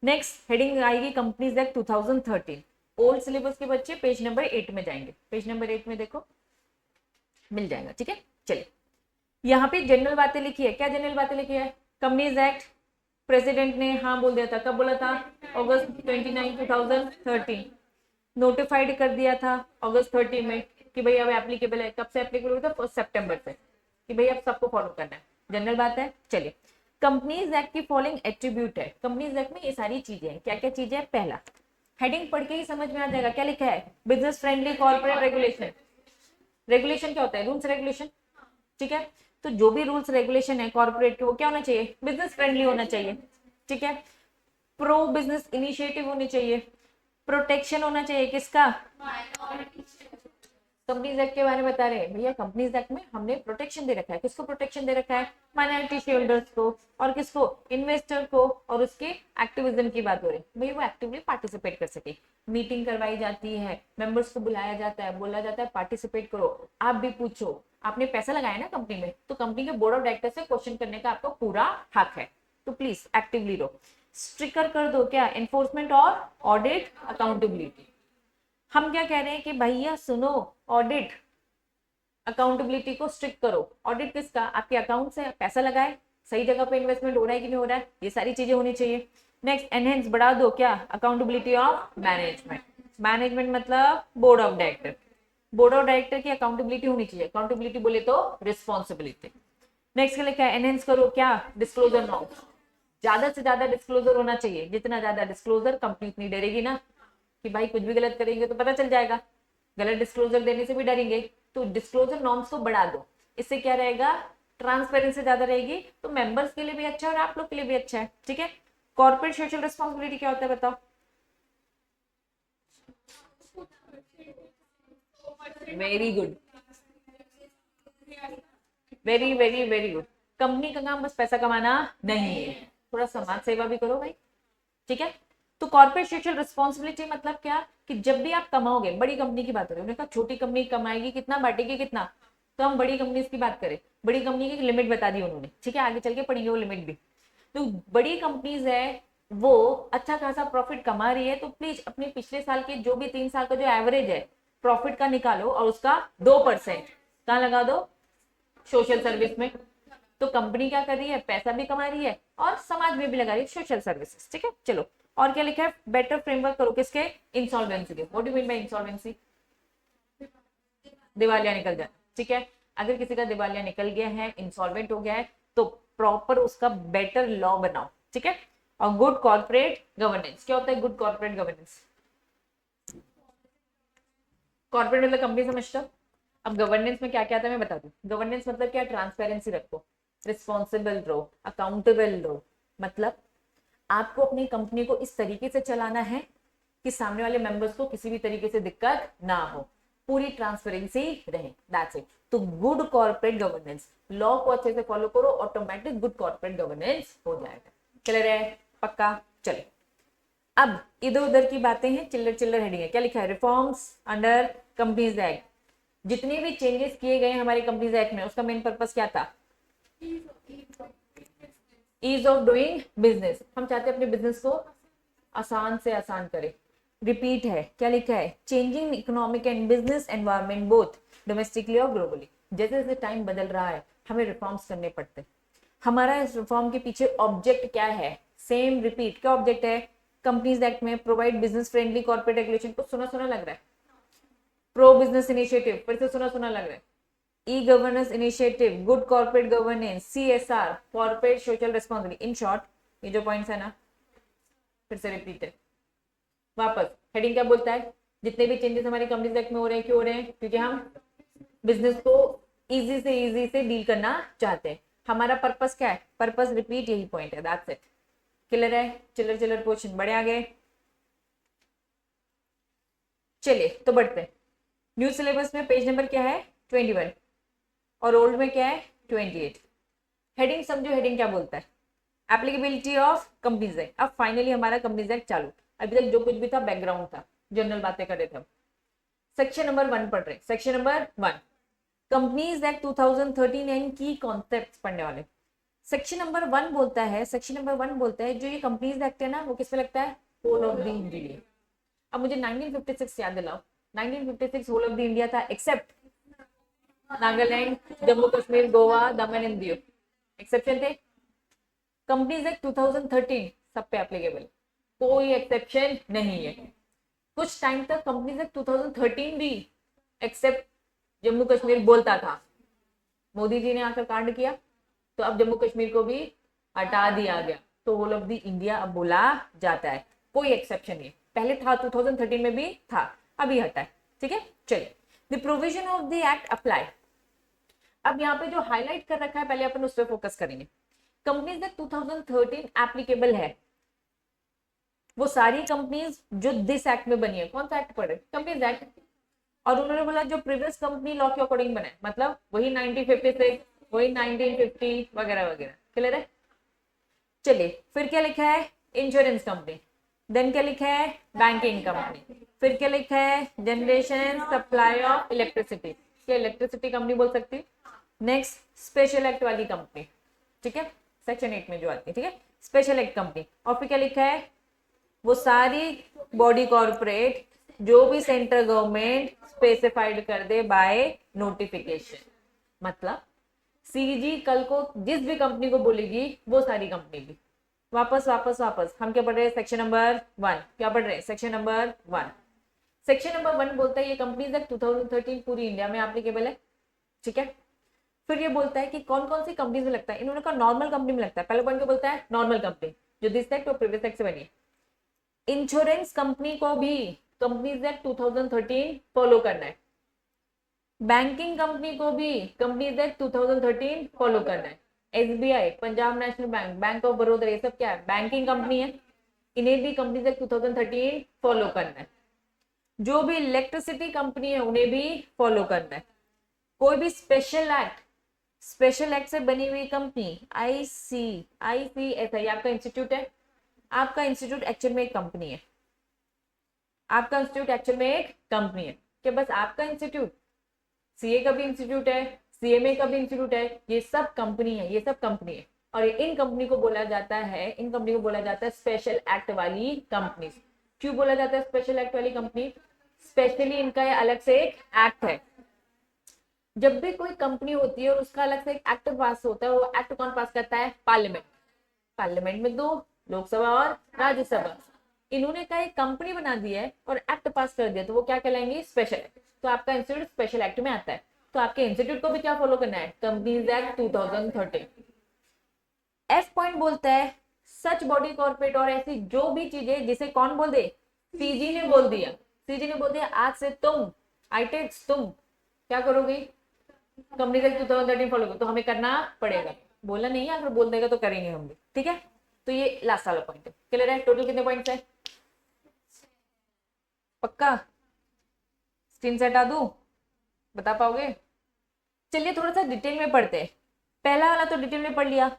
नेक्स्ट हेडिंग आएगी कंपनीज एक्ट 2013। ओल्ड सिलेबस के बच्चे पेज नंबर 8 में जाएंगे, पेज नंबर 8 में देखो मिल जाएगा, ठीक है। चलिए यहाँ पे जनरल बातें लिखी है। क्या जनरल बातें लिखी है? कंपनीज एक्ट प्रेसिडेंट ने हाँ बोल दिया था, कब बोला था? अगस्त 29 2013। नोटिफाइड कर दिया था अगस्त 30 में कि भाई अब एप्लीकेबल है। कब से एप्लीकेबल होता है? 1 सितंबर से, कि भाई अब सबको फॉलो करना है। जनरल बात है। चलिए कंपनीज एक्ट की फॉलोइंग एट्रीब्यूट है। कंपनीज एक्ट में ये सारी चीजें हैं। क्या क्या चीजें हैं? पहला, हेडिंग पढ़ के ही समझ में आ जाएगा क्या लिखा है, business friendly corporate regulation. Regulation क्या होता है? रूल्स रेगुलेशन, ठीक है। तो जो भी रूल्स रेगुलेशन है कॉर्पोरेट के, वो क्या होना चाहिए? बिजनेस फ्रेंडली होना चाहिए, ठीक है। प्रो बिजनेस इनिशिएटिव होनी चाहिए, प्रोटेक्शन होना चाहिए किसका? कंपनीज एक्ट के बारे में बता रहे हैं भैया, कंपनीज एक्ट में हमने प्रोटेक्शन दे रखा है। किसको प्रोटेक्शन दे रखा है? माइनॉरिटी शेयर होल्डर्स को, और किसको? इन्वेस्टर को, और उसके एक्टिविज्म की बात हो रही है, भैया वो एक्टिवली पार्टिसिपेट कर सके। मीटिंग करवाई जाती है, मेंबर्स को बुलाया जाता है, बोला जाता है पार्टिसिपेट करो। आप भी पूछो, आपने पैसा लगाया ना कंपनी में, तो कंपनी के बोर्ड ऑफ डायरेक्टर से क्वेश्चन करने का आपको पूरा हक है। तो प्लीज एक्टिवली रहो। स्ट्रिक्टर कर दो क्या? एनफोर्समेंट और ऑडिट अकाउंटेबिलिटी। हम क्या कह रहे हैं कि भैया सुनो, ऑडिट अकाउंटेबिलिटी को स्ट्रिक्ट करो। ऑडिट किसका? आपके अकाउंट से पैसा लगाए, सही जगह पे इन्वेस्टमेंट हो रहा है कि नहीं हो रहा है, ये सारी चीजें होनी चाहिए। नेक्स्ट एनहेंस, बढ़ा दो क्या? Accountability of management. मैनेजमेंट मतलब board of director. Board of director की अकाउंटेबिलिटी होनी चाहिए। अकाउंटेबिलिटी बोले तो रिस्पॉन्सिबिलिटी। नेक्स्ट के लिए क्या? एनहेंस करो क्या? Disclosure norms. ज्यादा से ज्यादा डिस्क्लोजर होना चाहिए। जितना ज्यादा डिस्क्लोजर, कंपनी उतनी डरेगी ना कि भाई कुछ भी गलत करेंगे तो पता चल जाएगा। गलत डिस्क्लोजर देने से भी डरेंगे। तो डिस्क्लोजर नॉर्म्स को बढ़ा दो। इससे क्या रहेगा? ट्रांसपेरेंसी ज्यादा रहेगी, तो मेंबर्स के लिए भी अच्छा है और आप लोग के लिए भी अच्छा है, ठीक है। कॉर्पोरेट सोशल रिस्पॉन्सिबिलिटी क्या होता है बताओ? Very good, very very very good. Company का काम बस पैसा कमाना नहीं है, थोड़ा समाज सेवा भी करो भाई, ठीक है। तो कॉर्पोरेट सोशल रिस्पॉन्सिबिलिटी मतलब क्या? कि जब भी आप कमाओगे, बड़ी कंपनी की बात हो रही है, उन्होंने कहा छोटी कंपनी कमाएगी कितना, बांटेगी कितना, तो हम बड़ी कंपनी की बात करें। बड़ी कंपनी की लिमिट बता दी उन्होंने, ठीक है, आगे चल के पढ़ेंगे वो लिमिट भी। तो बड़ी कंपनीज है वो अच्छा खासा प्रॉफिट कमा रही है, तो प्लीज अपने पिछले साल के जो भी 3 साल का जो एवरेज है प्रॉफिट का निकालो और उसका 2% कहाँ लगा दो? सोशल सर्विस में। तो कंपनी क्या कर रही है? पैसा भी कमा रही है और समाज में भी लगा रही है सोशल सर्विसेज, ठीक है। चलो और क्या लिखा है? बेटर फ्रेमवर्क करो किसके? इंसॉल्वेंसी के। What do mean by insolvency? दिवालिया निकल जाए, ठीक है। अगर किसी का दिवालिया निकल गया है, इंसॉल्वेंट हो गया है, तो प्रॉपर उसका बेटर लॉ बनाओ, ठीक है। और गुड कॉर्पोरेट गवर्नेंस। क्या होता है गुड कॉर्पोरेट गवर्नेंस? कॉर्पोरेट मतलब कंपनी समझते हो। अब गवर्नेंस में क्या क्या आता है मैं बता दूं। गवर्नेंस मतलब क्या? ट्रांसपेरेंसी रखो, रिस्पॉन्सिबल रहो, अकाउंटेबल रहो। मतलब आपको अपनी कंपनी को इस तरीके से चलाना है कि सामने वाले मेंबर्स को किसी भी तरीके से दिक्कत ना हो, पूरी ट्रांसपेरेंसी रहे, दैट्स इट। तो गुड कॉर्पोरेट गवर्नेंस, लॉ को अच्छे से फॉलो करो, ऑटोमेटिक गुड कॉर्पोरेट गवर्नेंस हो जाएगा। क्लियर है? पक्का? चले अब इधर उधर की बातें हैं, चिल्लर चिल्लर हेडिंग है। क्या लिखा है? Reforms under companies act. जितने भी चेंजेस किए गए हमारे कंपनीज एक्ट में, उसका मेन पर्पस क्या था? ईज ऑफ डूइंग बिजनेस, हम चाहते हैं अपने बिजनेस को आसान से आसान करें। रिपीट है, क्या लिखा है, changing economic and business environment both domestically और ग्लोबली। जैसे जैसे टाइम बदल रहा है हमें रिफॉर्म्स करने पड़ते हैं। हमारा इस रिफॉर्म के पीछे ऑब्जेक्ट क्या है, सेम रिपीट, क्या ऑब्जेक्ट है, कंपनीज एक्ट में provide business friendly corporate regulation. कुछ सुना सुना लग रहा है, प्रो बिजनेस इनिशिएटिव, फिर से सुना सुना लग रहा है, e governance initiative, good corporate governance, CSR, corporate social responsibility. In short ये जो पॉइंट्स है ना, फिर से रिपीट है वापस। हेडिंग क्या बोलता है, जितने भी चेंजेस हमारी कंपनीज एक्ट में हो रहे हैं, क्यों हो रहे हैं, क्योंकि हम बिजनेस को इजी से डील करना चाहते हैं। हमारा पर्पस क्या है, पर्पस रिपीट, यही पॉइंट है, दैट्स इट। क्लियर है, चिल्लर चिल्लर क्वेश्चन बढ़े आगे। चलिए तो बढ़ते हैं। न्यू सिलेबस में पेज नंबर क्या है 21 और ओल्ड में क्या है 28। हेडिंग समझो, हेडिंग क्या बोलता है, एप्लीकेबिलिटी ऑफ कंपनीज एक्ट। अब फाइनली हमारा कंपनीज एक्ट चालू। अभी तक जो कुछ भी था बैकग्राउंड था, जनरल बातें कर रहे थे हम। सेक्शन नंबर 1 पढ़ रहे, section number 1 companies act 2013 and की कॉन्सेप्ट्स पढ़ने वाले। सेक्शन नंबर 1 बोलता है, सेक्शन नंबर 1 बोलता है जो ये कंपनीज एक्ट है ना वो किस पे लगता है, होल ऑफ द इंडिया। अब मुझे 1956 याद दिलाओ, 1956 होल ऑफ द इंडिया था accept Nagaland, Jammu Kashmir, Goa, Daman and Diu exception थे। कंपनीज एक्ट 2013 सब पे एप्लीकेबल, कोई एक्सेप्शन नहीं है। कुछ टाइम तक कंपनीज एक्ट 2013 भी एक्सेप्ट जम्मू कश्मीर बोलता था, मोदी जी ने आकर कांड किया तो अब जम्मू कश्मीर को भी हटा दिया गया, तो होल ऑफ द इंडिया अब बोला जाता है, कोई एक्सेप्शन नहीं। पहले था 2013 में भी था, अभी हटा है, ठीक है। चलिए, the provision of the act apply. अब यहाँ पे जो हाईलाइट कर रखा है पहले अपन उस पर फोकस करेंगे। कंपनीज एक्ट 2013 एप्लीकेबल है वो सारी कंपनीज जो दिस एक्ट में बनी है। कौन सा एक्ट पढ़े, कंपनीज एक्ट। और उन्होंने बोला जो प्रीवियस कंपनी लॉ के अकॉर्डिंग बने, मतलब वही 1956, वही 1950 वगैरह वगैरह। क्लियर है। चलिए फिर क्या लिखा है, इंश्योरेंस कंपनी, देन क्या लिखा है, बैंकिंग कंपनी, फिर क्या लिखा है, जनरेशन सप्लाई ऑफ इलेक्ट्रिसिटी, क्या इलेक्ट्रिसिटी कंपनी बोल सकती है। नेक्स्ट स्पेशल एक्ट वाली कंपनी, ठीक है, सेक्शन 8 में जो आती है, ठीक है, स्पेशल एक्ट कंपनी। और फिर क्या लिखा है, वो सारी बॉडी कॉर्पोरेट जो भी सेंट्रल गवर्नमेंट स्पेसिफाइड कर दे बाय नोटिफिकेशन। मतलब सीजी कल को जिस भी कंपनी को बोलेगी वो सारी कंपनी भी। वापस वापस वापस हम क्या पढ़ रहे हैं, सेक्शन नंबर 1 क्या पढ़ रहे हैं, सेक्शन नंबर 1। सेक्शन नंबर 1 बोलता है ये कंपनीज एक्ट 2013 पूरी इंडिया में एप्लीकेबल है, ठीक है। फिर ये बोलता है कि कौन कौन सी कंपनी में लगता है, इन्होंने कहा नॉर्मल कंपनी में लगता है। पहले पॉइंट क्या बोलता है, नॉर्मल कंपनी जो दिस एक्ट और प्रीवियस एक्ट से बनी है। इंश्योरेंस कंपनी को भी कंपनीज एक्ट 2013 फॉलो करना है। बैंकिंग कंपनी को भी कंपनीज एक्ट 2013 फॉलो करना है। SBI, Punjab national bank, bank of Baroda, ये सब क्या है, बैंकिंग कंपनी है, इन्हें भी कंपनीज एक्ट 2013 फॉलो करना है। जो भी इलेक्ट्रिसिटी कंपनी है उन्हें भी फॉलो करना है। कोई भी स्पेशल एक्ट से बनी हुई कंपनी ICSI आपका इंस्टीट्यूट है, आपका इंस्टीट्यूट एक्चुअल में एक कंपनी है, आपका इंस्टीट्यूट एक्चुअल में एक कंपनी है। कि बस आपका इंस्टीट्यूट, CA का भी इंस्टीट्यूट है, CMA का भी इंस्टीट्यूट है, ये सब कंपनी है, ये सब कंपनी है। और इन कंपनी को बोला जाता है, इन कंपनी को बोला जाता है स्पेशल एक्ट वाली कंपनी। क्यों बोला जाता है स्पेशल एक्ट वाली कंपनी, स्पेशली इनका ये अलग से एक एक्ट है। जब भी कोई कंपनी होती है और उसका अलग से एक एक्ट पास होता है, वो एक्ट कौन पास करता है, पार्लियामेंट। पार्लियामेंट में 2, लोकसभा और राज्यसभा। इन्होंने कहा एक कंपनी बना दी है और एक्ट पास कर दिया तो वो क्या कहलाएंगे, स्पेशल एक्ट। तो आपका इंस्टीट्यूट स्पेशल एक्ट में आता है, तो आपके इंस्टीट्यूट को भी क्या फॉलो करना है, कंपनीज एक्ट 2013। F पॉइंट बोलता है सच बॉडी कॉर्पोरेट और ऐसी जो भी चीजें जिसे कौन बोल दे, सीजी ने बोल दिया। सीजी ने बोल दिया आज से तुम आईटेक्स तुम क्या करोगे, कंपनीज एक्ट 2013 फॉलो करो, तो हमें करना पड़ेगा। बोला नहीं है, अगर बोल देगा तो करेंगे हम भी, ठीक है। तो ये लास्ट वाला पॉइंट है। क्लियर है, टोटल कितने पॉइंट्स है, पक्का स्क्रीन से हटा दूं, बता पाओगे। चलिए थोड़ा सा डिटेल में पढ़ते हैं। पहला वाला तो डिटेल में पढ़ लिया,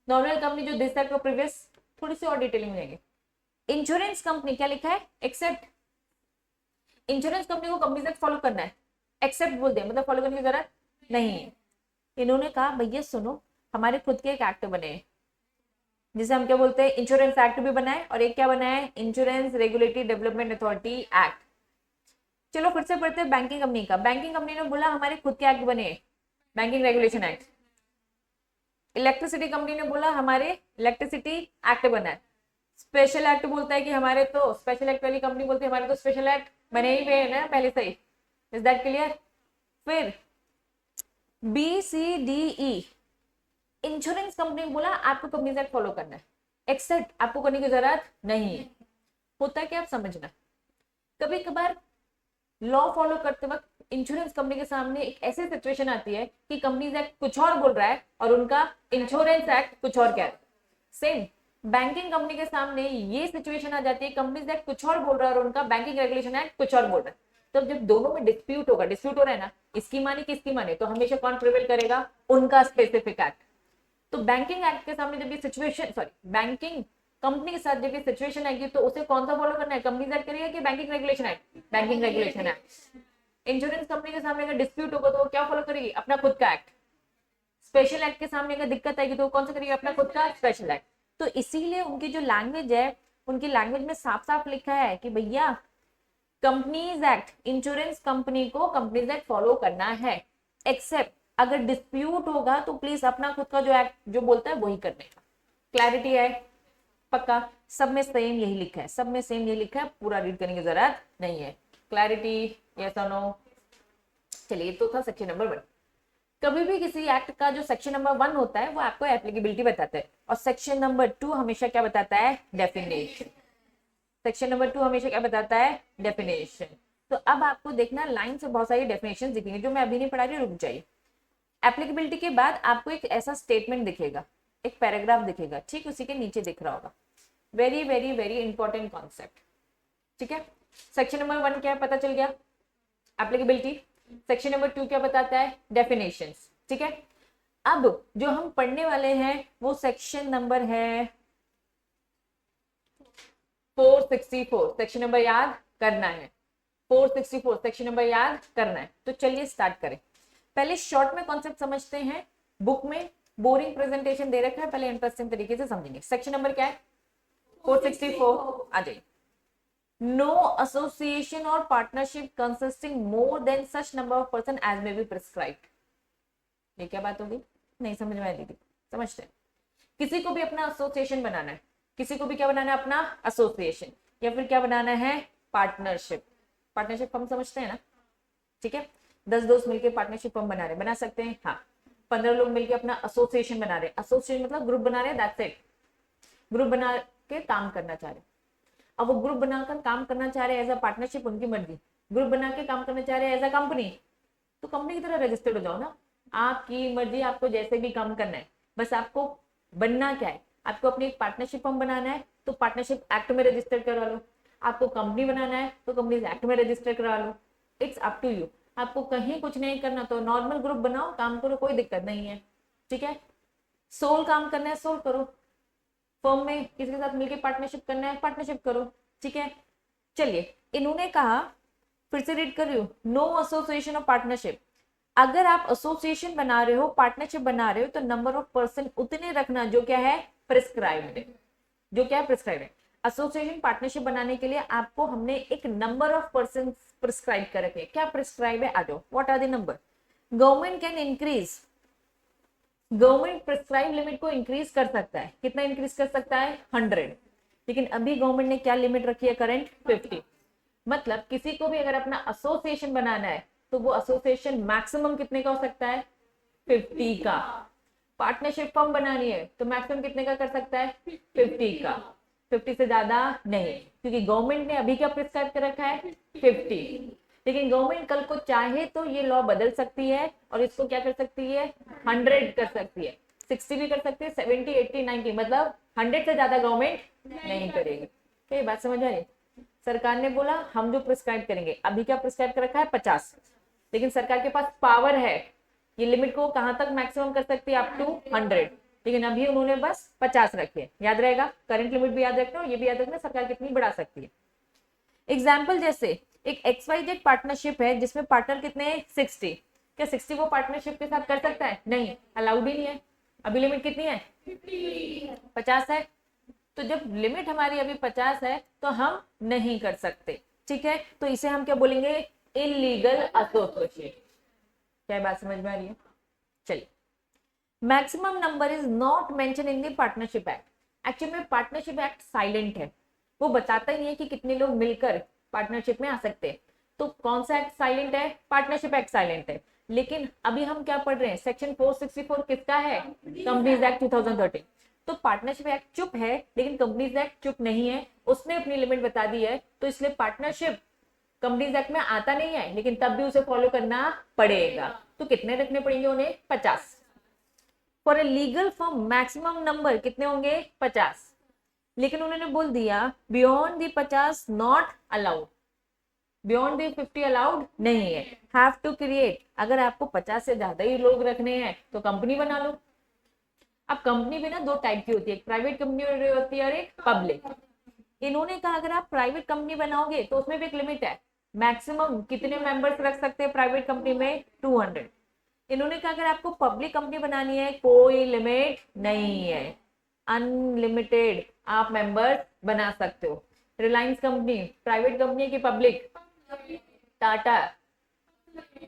नॉर्मल कंपनी जो दिस एक्ट और प्रीवियस, थोड़ी सी और डिटेलिंग में जाएंगे। इंश्योरेंस कंपनी क्या लिखा है, एक्सेप्ट। इंश्योरेंस कंपनी को कंपनी एक्ट फॉलो करना है, एक्सेप्ट बोल दिया, मतलब फॉलो करने की जरूरत नहीं है। इन्होंने कहा भैया सुनो, हमारे खुद के एक एक्ट बने हैं, जिसे हम क्या बोलते हैं, इंश्योरेंस एक्ट भी बना है, और एक क्या बना है, insurance regulatory development authority act. चलो फिर से पढ़ते हैं बैंकिंग कंपनी का। बैंकिंग कंपनी ने बोला हमारे खुद के एक्ट बने, banking regulation act. Electricity company ने बोला हमारे इलेक्ट्रिसिटी एक्ट बना है। स्पेशल एक्ट बोलता है कि हमारे तो, स्पेशल एक्ट वाली कंपनी बोलती है हमारे तो स्पेशल एक्ट बने ही हुए हैं ना पहले से ही। Is that clear? फिर B C D E, insurance company बोला आपको कंपनीज एक्ट फॉलो करना है, एक्सेप्ट आपको करने की जरूरत नहीं है। होता है क्या, आप समझना, कभी कभार लॉ फॉलो करते वक्त इंश्योरेंस कंपनी के सामने एक ऐसी सिचुएशन आती है कि कंपनीज एक्ट कुछ और बोल रहा है और उनका इंश्योरेंस एक्ट कुछ और कह रहा है। सेम बैंकिंग कंपनी के सामने ये सिचुएशन आ जाती है, कंपनीज एक्ट कुछ और बोल रहा है और उनका बैंकिंग रेगुलेशन एक्ट कुछ और बोल रहा है। तब जब दोनों में डिस्प्यूट होगा, डिस्प्यूट हो रहा है ना, इसकी माने किसकी माने, तो हमेशा कौन प्रिवेल करेगा, उनका स्पेसिफिक एक्ट। तो बैंकिंग एक्ट के सामने जब ये सिचुएशन, सॉरी बैंकिंग कंपनी के साथ जब ये सिचुएशन आएगी तो उसे कौन सा फॉलो करना है, कंपनीज एक्ट करेगा कि banking regulation act, banking regulation act. Insurance company के सामने अगर डिस्प्यूट होगा तो वो क्या फॉलो करेगी, अपना खुद का एक्ट। स्पेशल एक्ट के सामने अगर दिक्कत आएगी तो कौन सा करेगी, अपना खुद का स्पेशल एक्ट। तो इसीलिए उनकी जो लैंग्वेज है, उनकी लैंग्वेज में साफ साफ लिखा है कि भैया कंपनीज एक्ट, इंश्योरेंस कंपनी को कंपनीज एक्ट फॉलो करना है, एक्सेप्ट अगर डिस्प्यूट होगा तो प्लीज अपना खुद का जो एक्ट जो बोलता है वही करने का। क्लैरिटी है? पक्का? सब में सेम यही लिखा है, सब में सेम यही लिखा है, पूरा रीड करने की जरूरत नहीं है। क्लैरिटी? यस और नो? चलिए, तो था सेक्शन नंबर 1। कभी भी किसी एक्ट का जो सेक्शन नंबर 1 होता है वो आपको एप्लीकेबिलिटी बताता है, और सेक्शन नंबर 2 हमेशा क्या बताता है, डेफिनेशन। सेक्शन नंबर 2 हमेशा क्या बताता है, डेफिनेशन। तो अब आपको देखना लाइन से बहुत सारी डेफिनेशन दिखेंगे, जो मैं अभी नहीं पढ़ा रही, रुक जाइए। एप्लीकेबिलिटी के बाद आपको एक ऐसा स्टेटमेंट दिखेगा, एक पैराग्राफ दिखेगा, ठीक उसी के नीचे दिख रहा होगा। Very very very important concept, ठीक है। सेक्शन नंबर 1 क्या है, पता चल गया, एप्लीकेबिलिटी। सेक्शन नंबर 2 क्या बताता है, डेफिनेशंस, ठीक है। अब जो हम पढ़ने वाले हैं वो सेक्शन नंबर है 464। सेक्शन नंबर याद करना है, 464 सेक्शन नंबर याद करना है। तो चलिए स्टार्ट करें। पहले शॉर्ट में कॉन्सेप्ट समझते हैं, बुक में बोरिंग प्रेजेंटेशन दे रखा है, पहले इंटरेस्टिंग तरीके से समझेंगे। सेक्शन नंबर क्या है, 464, आ जाइए। नो एसोसिएशन और partnership consisting more than such number of person as may be prescribed. ये क्या बात होगी, नहीं समझ में आई दीदी? समझते हैं, किसी को भी अपना एसोसिएशन बनाना है, किसी को भी क्या बनाना है, अपना एसोसिएशन, या फिर क्या बनाना है, पार्टनरशिप। पार्टनरशिप हम समझते हैं ना, ठीक है। 10 दोस्त मिलकर पार्टनरशिप हम बना रहे, बना सकते हैं, हाँ। 15 लोग मिलकर अपना एसोसिएशन बना रहे, एसोसिएशन मतलब ग्रुप बना रहे, दैट्स इट। ग्रुप बना के काम करना चाह रहे। अब वो ग्रुप बनाकर काम करना चाह रहे हैं एज अ पार्टनरशिप, उनकी मर्जी। ग्रुप बना के काम करना चाह रहे हैं एज अ कंपनी, तो कंपनी की तरह रजिस्टर्ड हो जाओ ना, आपकी मर्जी, आपको जैसे भी काम करना है। बस आपको बनना क्या है, आपको अपनी एक पार्टनरशिप फॉर्म बनाना है तो पार्टनरशिप एक्ट में रजिस्टर करवा लो, आपको कंपनी बनाना है तो कंपनीज एक्ट में रजिस्टर करवा लो। इट्स अप टू यू, आपको कहीं कुछ नहीं करना तो नॉर्मल ग्रुप बनाओ, काम करो, कोई दिक्कत नहीं है, ठीक है। सोल काम करना है, सोल करो, फर्म में किसी के साथ मिलकर पार्टनरशिप करना है, पार्टनरशिप करो, ठीक है। चलिए, इन्होंने कहा, फिर से रीड कर रही हूँ, नो एसोसिएशन ऑफ पार्टनरशिप। अगर आप एसोसिएशन बना रहे हो, पार्टनरशिप बना रहे हो, तो नंबर ऑफ पर्सन उतने रखना जो क्या है, प्रिस्क्राइब्ड है, जो क्या है, प्रिस्क्राइब्ड है। एसोसिएशन पार्टनरशिप बनाने के लिए आपको हमने एक नंबर ऑफ पर्सन प्रिस्क्राइब कर रखे, क्या प्रिस्क्राइब है, आ जाओ, what are the number. Government can increase, government prescribe limit को इंक्रीज कर सकता है, कितना इंक्रीज कर सकता है, 100। लेकिन अभी गवर्नमेंट ने क्या लिमिट रखी है, करंट 50। मतलब किसी को भी अगर अपना एसोसिएशन बनाना है तो वो एसोसिएशन मैक्सिमम कितने का हो सकता है, 50 का। पार्टनरशिप फर्म बनानी है तो मैक्सिमम कितने का कर सकता है, 50 का, 50 से ज्यादा नहीं, क्योंकि गवर्नमेंट ने अभी क्या प्रिस्क्राइब कर रखा है, 50। लेकिन गवर्नमेंट कल को चाहे तो ये लॉ बदल सकती है और इसको क्या कर सकती है, 100 कर सकती है, 60 भी कर सकती है, 70, 80, 90, मतलब 100 से ज्यादा गवर्नमेंट नहीं करेगी। क्या ये बात समझ आ रही? सरकार ने बोला हम जो प्रिस्क्राइब करेंगे, अभी क्या प्रिस्क्राइब कर रखा है, 50, लेकिन सरकार के पास पावर है, ये लिमिट को कहां तक मैक्सिमम कर सकती है, अप टू 100, लेकिन अभी उन्होंने बस 50 रखे। याद रहेगा, करंट लिमिट भी याद रखना और ये भी याद रखना सरकार कितनी बढ़ा सकती है। एग्जाम्पल जैसे एक XYZ पार्टनरशिप है जिसमें पार्टनर कितने हैं, 60। क्या 60 वो पार्टनरशिप के साथ कर सकता है, नहीं, अलाउड ही नहीं है। अभी लिमिट कितनी है? 50 है। तो जब लिमिट हमारी अभी 50 है तो हम नहीं कर सकते, ठीक है। तो इसे हम क्या बोलेंगे? Illegal association. क्या बात समझ में आ रही है? चलिए, maximum number is not mention in the partnership act. Actually में पार्टनरशिप एक्ट साइलेंट है, वो बताता ही नहीं है कि कितने लोग मिलकर पार्टनरशिप में आ सकते हैं। तो कौन सा एक्ट साइलेंट है? पार्टनरशिप एक्ट साइलेंट है। लेकिन अभी हम क्या पढ़ रहे हैं? सेक्शन 464 किसका है? Companies act 2013। तो पार्टनरशिप एक्ट चुप है, लेकिन कंपनीज एक्ट चुप नहीं है, उसने अपनी लिमिट बता दी है। तो इसलिए पार्टनरशिप कंपनीज एक्ट में आता नहीं है, लेकिन तब भी उसे फॉलो करना पड़ेगा। तो कितने रखने पड़ेंगे उन्हें? 50। For a legal form maximum number कितने होंगे? 50। लेकिन उन्होंने बोल दिया beyond the 50 not allowed, beyond the 50 allowed नहीं है। हैव टू क्रिएट, अगर आपको 50 से ज्यादा ही लोग रखने हैं तो कंपनी बना लो। अब कंपनी भी ना दो टाइप की होती है, एक प्राइवेट कंपनी होती है और एक पब्लिक। इन्होंने कहा अगर आप प्राइवेट कंपनी बनाओगे तो उसमें भी एक लिमिट है, मैक्सिमम कितने मेंबर्स रख सकते हैं प्राइवेट कंपनी में? 200। इन्होंने कहा अगर आपको पब्लिक कंपनी बनानी है कोई लिमिट नहीं है, अनलिमिटेड आप मेंबर्स बना सकते हो। रिलायंस कंपनी प्राइवेट कंपनी है कि पब्लिक? टाटा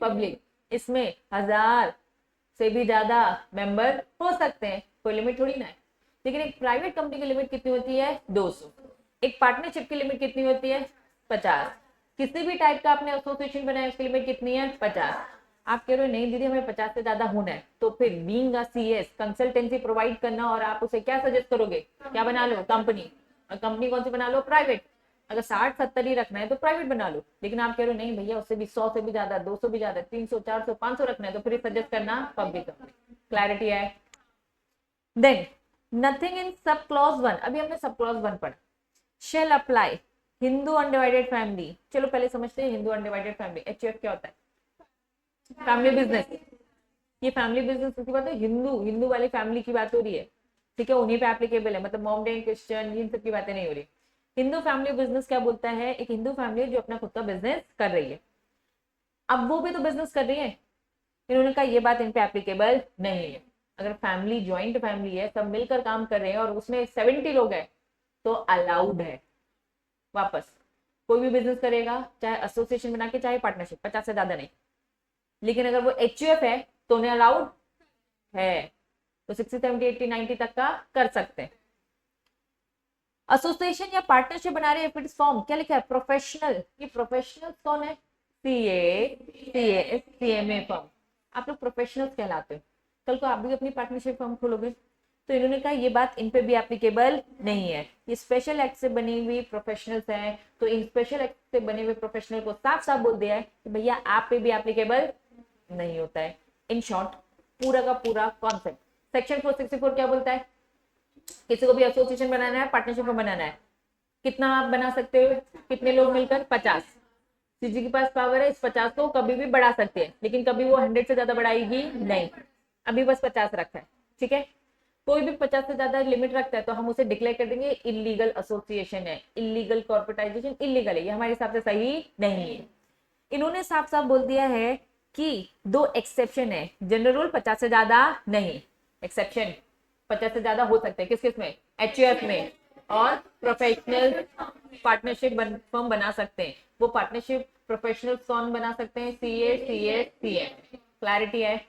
पब्लिक, इसमें 1000 से भी ज्यादा मेंबर हो सकते हैं, कोई लिमिट थोड़ी ना है। लेकिन एक प्राइवेट कंपनी की लिमिट कितनी होती है? 200। एक पार्टनरशिप की लिमिट कितनी होती है? 50। किसी भी टाइप का आपने एसोसिएशन बनाया उसकी लिमिट कितनी है? 50। आप कह रहे हो नहीं दीदी हमें 50 से ज्यादा होना है, तो फिर being a CS consultancy provide करना, और आप उसे क्या सजेस्ट करोगे? क्या बना लो? कंपनी। और कंपनी कौन सी बना लो? प्राइवेट। अगर 60-70 ही रखना है तो प्राइवेट बना लो। लेकिन आप कह रहे हो नहीं भैया उससे भी 100 से भी ज्यादा, 200 भी ज्यादा, 300, 400, 500 रखना है, तो फिर सजेस्ट करना पब्लिक कंपनी। क्लैरिटी है? Then nothing in sub clause 1, अभी हमने सब क्लॉज 1 पढ़ा। Shall apply Hindu undivided family. चलो पहले समझते हैं हिंदू अनडिवाइडेड फैमिली, एचयूएफ क्या होता है? Family business. ये फैमिली बिजनेस की बात है, हिंदू हिंदू वाली फैमिली की बात हो रही है, ठीक है, उन्हीं पे एप्लीकेबल है, मतलब मोमडेन क्रिश्चियन इन सब की बातें नहीं हो रही। हिंदू फैमिली बिजनेस क्या बोलता है? एक हिंदू फैमिली जो अपना खुद का बिजनेस कर रही है, अब वो भी तो बिजनेस कर रही है। इन्होंने कहा ये बात इन पे एप्लीकेबल नहीं है। अगर फैमिली ज्वाइंट फैमिली है, सब मिलकर काम कर रहे हैं और उसमें 70 लोग हैं तो अलाउड है। वापस कोई भी बिजनेस करेगा, चाहे एसोसिएशन बना के चाहे पार्टनरशिप, 50 से ज्यादा नहीं। लेकिन अगर वो एचयूएफ है तो उन्हें अलाउड है, तो 60, 70, 80, 90 तक का कर सकते हैं। एसोसिएशन या पार्टनरशिप बना रहे हैं, फॉर्म क्या लिखा है? प्रोफेशनल। ये प्रोफेशनल कौन है? CA, CA, CMA firm. आप लोग प्रोफेशनल्स कहलाते हो। कल को आप भी अपनी पार्टनरशिप फर्म खोलोगे, तो इन्होंने कहा ये बात इन पे भी एप्लीकेबल नहीं है। ये स्पेशल एक्ट से बनी हुई प्रोफेशनल्स हैं, तो इन स्पेशल एक्ट से बने हुए प्रोफेशनल को साफ साफ बोल दिया है कि भैया आप पे भी एप्लीकेबल नहीं होता है। इन शॉर्ट पूरा का पूरा कॉन्सेप्ट सेक्शन 464 क्या बोलता है? किसी को भी एसोसिएशन बनाना है, पार्टनरशिप में बनाना है, कितना आप बना सकते हो? कितने लोग मिलकर? 50। सीजी के पास पावर है इस 50 को कभी भी बढ़ा सकते हैं, लेकिन कभी वो 100 से ज्यादा बढ़ाएगी नहीं। अभी बस 50 रखा है, ठीक है। कोई भी 50 से ज्यादा लिमिट रखता है तो हम उसे डिक्लेयर कर देंगे इलीगल एसोसिएशन है, इलीगल कॉर्पोरेटाइजेशन इलीगल है, ये हमारे हिसाब से सही नहीं है। इन्होंने साफ साफ बोल दिया है कि 2 एक्सेप्शन है, जनरल रूल 50 से ज्यादा नहीं, एक्सेप्शन 50 से ज्यादा हो सकते हैं। किस किस में? एचयूएफ में, और प्रोफेशनल पार्टनरशिप फर्म बना सकते हैं। वो पार्टनरशिप प्रोफेशनल कौन बना सकते हैं? CA, CA, CA. क्लैरिटी है?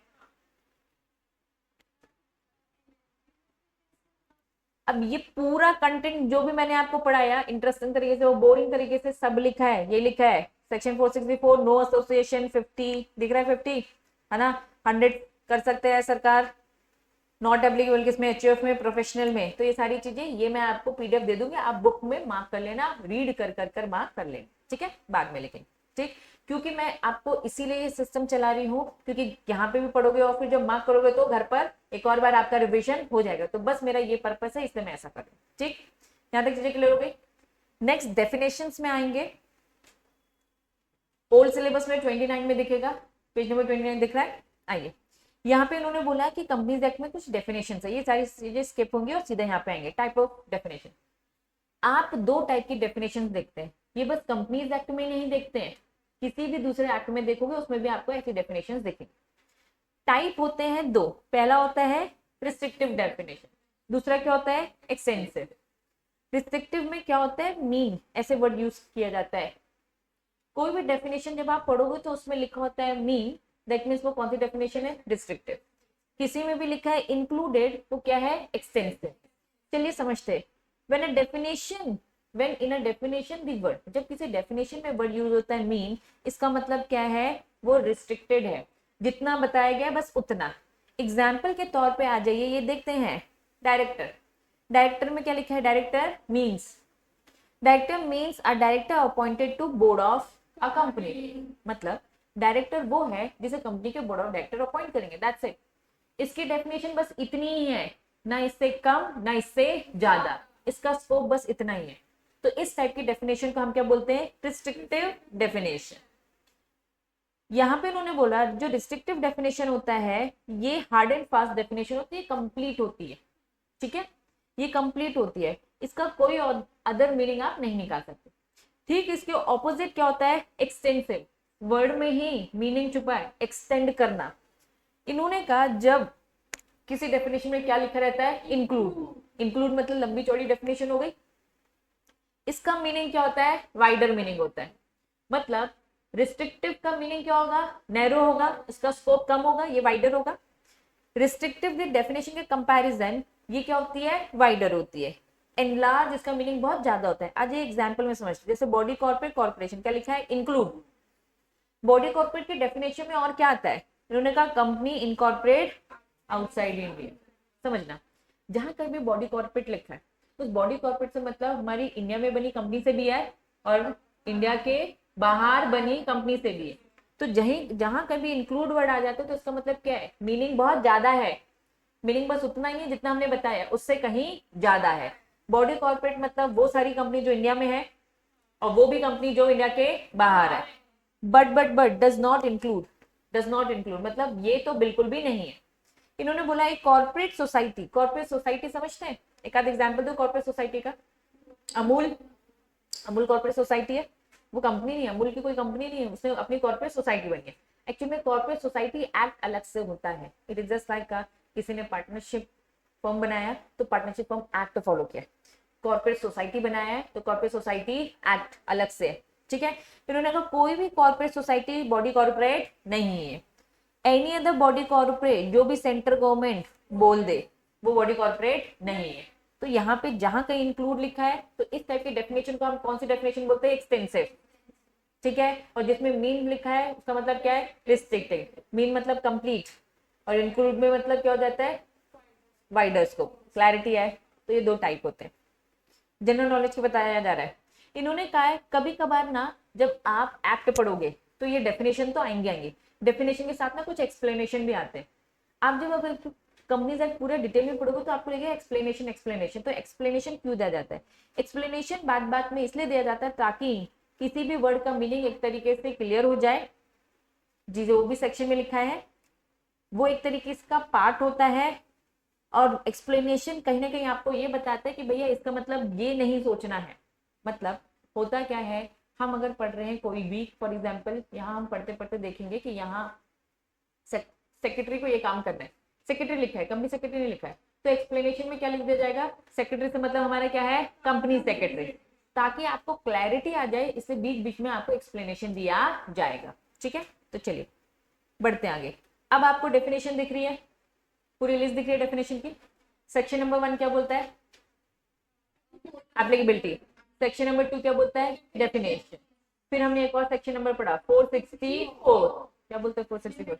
अब ये पूरा कंटेंट जो भी मैंने आपको पढ़ाया इंटरेस्टिंग तरीके से, वो बोरिंग तरीके से सब लिखा है। ये लिखा है सेक्शन 464 नो एसोसिएशन, 50 दिख रहा है, 50 है ना, 100 कर सकते हैं सरकार, नॉट एप्लीकेबल किसमें? एचयूएफ में, प्रोफेशनल में। तो ये सारी चीजें ये मैं आपको पीडीएफ दे दूंगी, आप बुक में मार्क कर लेना, रीड कर कर कर मार्क कर लेना, ठीक है, बाद में लिखेंगे, ठीक। क्योंकि मैं आपको इसीलिए ये सिस्टम चला रही हूँ, क्योंकि यहाँ पे भी पढ़ोगे और फिर जब मार्क करोगे तो घर पर एक और बार आपका रिविजन हो जाएगा। तो बस मेरा ये पर्पस है, इसलिए मैं ऐसा कर रही हूँ, ठीक। यहाँ तक चीजें क्लियर हो गई। नेक्स्ट डेफिनेशंस में आएंगे। ओल्ड सिलेबस में 29 में दिखेगा, पेज नंबर 29 दिख रहा है। आइए, यहाँ पे इन्होंने बोला कि कंपनीज एक्ट में कुछ डेफिनेशन है, ये सारी चीजें स्किप होंगी और सीधे यहाँ पे आएंगे। टाइप ऑफ डेफिनेशन, आप 2 टाइप की डेफिनेशन देखते हैं, ये बस कंपनीज एक्ट में नहीं देखते हैं, किसी भी दूसरे एक्ट में देखोगे उसमें भी आपको ऐसी डेफिनेशन दिखेंगे। टाइप होते हैं 2, पहला होता है रिस्ट्रिक्टिव डेफिनेशन। दूसरा क्या होता है, एक्सटेंसिव। रिस्ट्रिक्टिव में क्या होता है, मीन, ऐसे वर्ड यूज किया जाता है। कोई भी डेफिनेशन जब आप पढ़ोगे तो उसमें लिखा होता है मीन, दैट मीन्स वो कौन सी डेफिनेशन है, रिस्ट्रिक्टिव। किसी में भी लिखा है इंक्लूडेड, तो क्या है, एक्सटेंसिव। चलिए समझते हैं। When in a definition the word, जब किसी डेफिनेशन में वर्ड यूज होता है मीन, इसका मतलब क्या है, वो रिस्ट्रिक्टेड है, जितना बताया गया बस उतना। एग्जाम्पल के तौर पे आ जाइए, ये देखते हैं डायरेक्टर। डायरेक्टर में क्या लिखा है, director means a director appointed to board of a company. मतलब डायरेक्टर वो है जिसे कंपनी के बोर्ड ऑफ डायरेक्टर अपॉइंट करेंगे, दैट्स इट। इसकी डेफिनेशन बस इतनी ही है, ना इससे कम ना इससे ज्यादा, इसका स्कोप बस इतना ही है। तो इस टाइप की डेफिनेशन को हम क्या बोलते हैं, रिस्ट्रिक्टिव डेफिनेशन। यहाँ पे उन्होंने बोला जो रिस्ट्रिक्टिव डेफिनेशन होता है ये हार्ड एंड फास्ट डेफिनेशन होती है, कंप्लीट होती है, ठीक है, ये कंप्लीट होती है, इसका कोई अदर मीनिंग आप नहीं निकाल सकते। ठीक इसके ऑपोजिट क्या होता है, एक्सटेंसिव। वर्ड में ही मीनिंग छुपा है, एक्सटेंड करना। इन्होंने कहा जब किसी डेफिनेशन में क्या लिखा रहता है, इंक्लूड मतलब लंबी चौड़ी डेफिनेशन हो गई। इसका मीनिंग क्या होता है, वाइडर मीनिंग होता है। मतलब रिस्ट्रिक्टिव का मीनिंग क्या होगा, नैरो होगा, इसका स्कोप कम होगा, ये वाइडर होगा। रिस्ट्रिक्टिव विद डेफिनेशन के कंपैरिजन ये क्या होती है, वाइडर होती है। एनलार्ज इसका मीनिंग बहुत ज्यादा होता है। आज ये एग्जांपल में समझते, जैसे बॉडी कॉर्पोरेट कॉर्पोरेशन, क्या लिखा है, इंक्लूड। बॉडी कॉर्पोरेट की डेफिनेशन में और क्या आता है, इन्होंने कहा कंपनी इनकॉर्पोरेट आउटसाइड इंडिया। समझना, जहां कहीं भी बॉडी कॉर्पोरेट लिखा है उस बॉडी कॉर्पोरेट से मतलब हमारी इंडिया में बनी कंपनी से भी है और इंडिया के बाहर बनी कंपनी से भी है। तो जहां कभी इंक्लूड वर्ड आ जाता है तो इसका मतलब क्या है, मीनिंग बहुत ज्यादा है। मीनिंग बस उतना ही है जितना हमने बताया, उससे कहीं ज्यादा है। बॉडी कॉर्पोरेट मतलब वो सारी कंपनी जो इंडिया में है और वो भी कंपनी जो इंडिया के बाहर है। बट डज नॉट इंक्लूड मतलब ये तो बिल्कुल भी नहीं है। इन्होंने बोला एक कॉर्पोरेट सोसाइटी समझते हैं, एक आध एग्जांपल दो कॉर्पोरेट सोसाइटी का। अमूल कॉर्पोरेट सोसाइटी है, वो कंपनी नहीं है, अमूल की कोई कंपनी नहीं है, उसने अपनी कॉर्पोरेट सोसाइटी बनी है। एक्चुअली में कॉर्पोरेट सोसाइटी एक्ट अलग से होता है। इट इज जस्ट लाइक किसी ने पार्टनरशिप फॉर्म बनाया तो पार्टनरशिप फॉर्म एक्ट फॉलो किया। कॉर्पोरेट सोसाइटी बनाया है तो कॉर्पोरेट सोसाइटी एक्ट अलग से है, ठीक है। इन्होंने कहा कोई भी कॉर्पोरेट सोसाइटी बॉडी कॉर्पोरेट नहीं है। एनी अदर बॉडी कॉर्पोरेट जो भी सेंट्रल गवर्नमेंट बोल दे वो बॉडी कॉर्पोरेट नहीं है। तो यहाँ पे जहां कहीं इंक्लूड लिखा है तो इस टाइप की डेफिनेशन को हम कौन सी डेफिनेशन बोलते हैं, एक्सटेंसिव, ठीक है। और जिसमें मीन लिखा है उसका मतलब क्या है, रिस्ट्रिक्टेड। मीन मतलब कंप्लीट और इंक्लूड में मतलब क्या हो जाता है, वाइडर स्कोप। क्लैरिटी है, तो ये दो टाइप होते हैं। जनरल नॉलेज को बताया जा रहा है। इन्होंने कहा है कभी कभार ना जब आप एक्ट पढ़ोगे तो ये डेफिनेशन तो आएंगे, डेफिनेशन के साथ ना कुछ एक्सप्लेनेशन भी आते हैं। आप जब अगर कंपनीज एक्ट पूरे डिटेल में पढ़ोगे तो आपको लगेगा एक्सप्लेनेशन। तो एक्सप्लेनेशन क्यों दिया जाता है, एक्सप्लेनेशन बात में इसलिए दिया जाता है ताकि किसी भी वर्ड का मीनिंग एक तरीके से क्लियर हो जाए। जी जो भी सेक्शन में लिखा है वो एक तरीके का पार्ट होता है। और एक्सप्लेनेशन कहीं ना कहीं आपको ये बताता है कि भैया इसका मतलब ये नहीं सोचना है। मतलब होता क्या है, हम अगर पढ़ रहे हैं कोई भी, फॉर एग्जाम्पल यहाँ हम पढ़ते पढ़ते देखेंगे कि यहाँ सेक्रेटरी को ये काम करना है, सेक्रेटरी लिखा है, कंपनी सेक्रेटरी नहीं लिखा है, तो एक्सप्लेनेशन में क्या लिख दिया जाएगा, सेक्रेटरी से मतलब हमारा क्या है, कंपनी सेक्रेटरी, ताकि आपको क्लैरिटी आ जाए। इससे बीच बीच में आपको एक्सप्लेनेशन दिया जाएगा, ठीक है। तो चलिए बढ़ते आगे। अब आपको डेफिनेशन दिख रही है, पूरी लिस्ट दिख रही है डेफिनेशन की। सेक्शन नंबर 1 क्या बोलता है, एप्लीकेबिलिटी। सेक्शन नंबर 2 क्या बोलता है, डेफिनेशन। फिर हमने एक और सेक्शन नंबर पढ़ा 464, क्या बोलते हैं 464,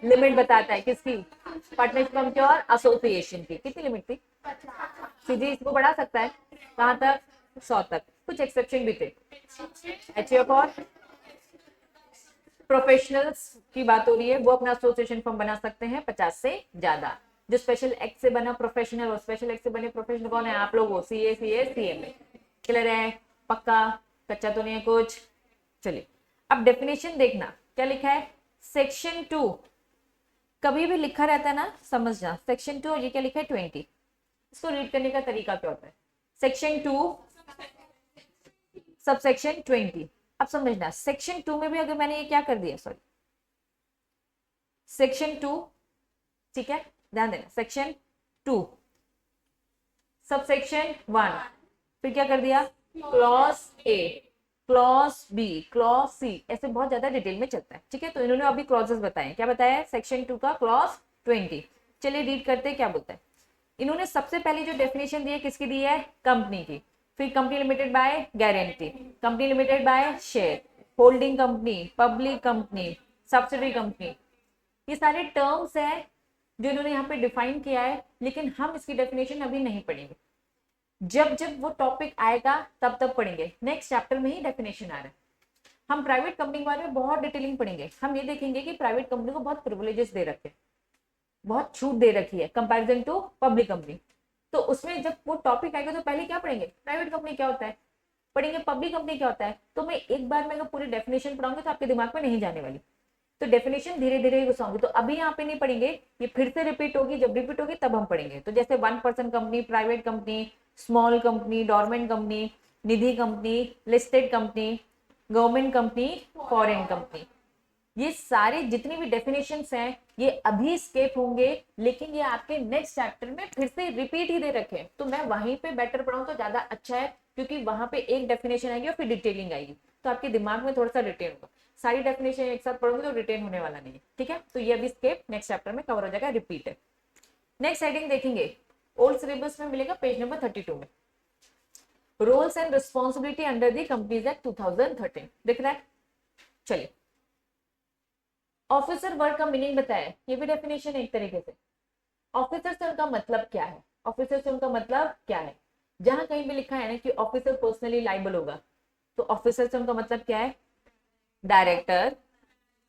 लिमिट बताता है किसकी, पार्टनरशिप फर्म की और एसोसिएशन की। कितनी लिमिट थी, सीधी इसको बढ़ा सकता है कहां तक, 100 तक। कुछ एक्सेप्शन भी थे, एचएफ और प्रोफेशनल्स की बात हो रही है, वो अपना एसोसिएशन फॉर्म बना सकते हैं 50 से ज्यादा। जो स्पेशल एक्ट से बना प्रोफेशनल और स्पेशल एक्ट से बने प्रोफेशनल कौन है, आप लोग हो, सीए सीएमए। क्लियर है, पक्का, कच्चा तो नहीं है कुछ। चलिए अब डेफिनेशन देखना क्या लिखा है, सेक्शन 2 कभी भी लिखा रहता है ना, समझना सेक्शन 2 और ये क्या लिखा है 20। इसको रीड करने का तरीका क्या होता है, सेक्शन 2 सब सेक्शन 20। अब समझना सेक्शन 2 में भी अगर मैंने ये क्या कर दिया, सॉरी सेक्शन 2, ठीक है, ध्यान देना, सेक्शन 2 सब सेक्शन 1, फिर क्या कर दिया, clause A, clause B, clause C, ऐसे बहुत ज्यादा डिटेल में चलता है, ठीक है। तो इन्होंने अभी क्लॉजेस बताए, क्या बताया है, सेक्शन 2 का क्लॉज 20। चलिए रीड करते हैं क्या बोलता है। इन्होंने सबसे पहले जो डेफिनेशन दी है किसकी दी है, कंपनी की, फिर company limited by guarantee, company limited by share, holding company, public company, subsidiary company, ये सारे टर्म्स हैं जो इन्होंने यहाँ पे डिफाइन किया है, लेकिन हम इसकी डेफिनेशन अभी नहीं पढ़ेंगे, जब जब वो टॉपिक आएगा तब तब पढ़ेंगे, नेक्स्ट चैप्टर में ही डेफिनेशन आ रहा है। हम प्राइवेट कंपनी के बारे में बहुत डिटेलिंग पढ़ेंगे, हम ये देखेंगे कि प्राइवेट कंपनी को बहुत प्रिविलेजेस दे रखे हैं, बहुत छूट दे रखी है कंपैरिजन टू पब्लिक कंपनी। तो उसमें जब वो टॉपिक आएगा तो पहले क्या पढ़ेंगे, प्राइवेट कंपनी क्या होता है, पढ़ेंगे पब्लिक कंपनी क्या होता है। तो मैं एक बार में अगर पूरी डेफिनेशन पढ़ाऊंगी तो आपके दिमाग में नहीं जाने वाली, तो डेफिनेशन धीरे धीरे घुसाऊंगी। तो अभी यहाँ पे नहीं पढ़ेंगे, ये फिर से रिपीट होगी, जब रिपीट होगी तब हम पढ़ेंगे। तो जैसे 1% company, private company, small company, dormant company, Nidhi company, listed company, government company, foreign company, ये सारे जितनी भी डेफिनेशंस हैं ये अभी स्केप होंगे, लेकिन ये आपके नेक्स्ट चैप्टर में फिर से रिपीट ही दे रखे हैं। तो मैं वहीं पे बेटर पढ़ाऊं तो ज्यादा अच्छा है, क्योंकि वहां पे एक डेफिनेशन आएगी और फिर डिटेलिंग आएगी, तो आपके दिमाग में थोड़ा सा रिटेन होगा। सारी डेफिनेशन एक साथ पढ़ोगे तो रिटेन होने वाला नहीं है, ठीक है। तो ये अभी स्केप नेक्स्ट चैप्टर में कवर हो जाएगा, रिपीट है। नेक्स्ट हेडिंग देखेंगे, ओल्ड सिलेबस में मिलेगा पेज नंबर 32 में, roles and responsibility under the companies act 2013, दिख रहा है। चलिए, ऑफिसर वर्ड का मीनिंग बताया, ये भी डेफिनेशन एक तरीके से। ऑफिसर से उनका मतलब क्या है, ऑफिसर से उनका मतलब क्या है, जहां कहीं भी लिखा है ना कि ऑफिसर पर्सनली लाइबल होगा, तो ऑफिसर से उनका मतलब क्या है, डायरेक्टर,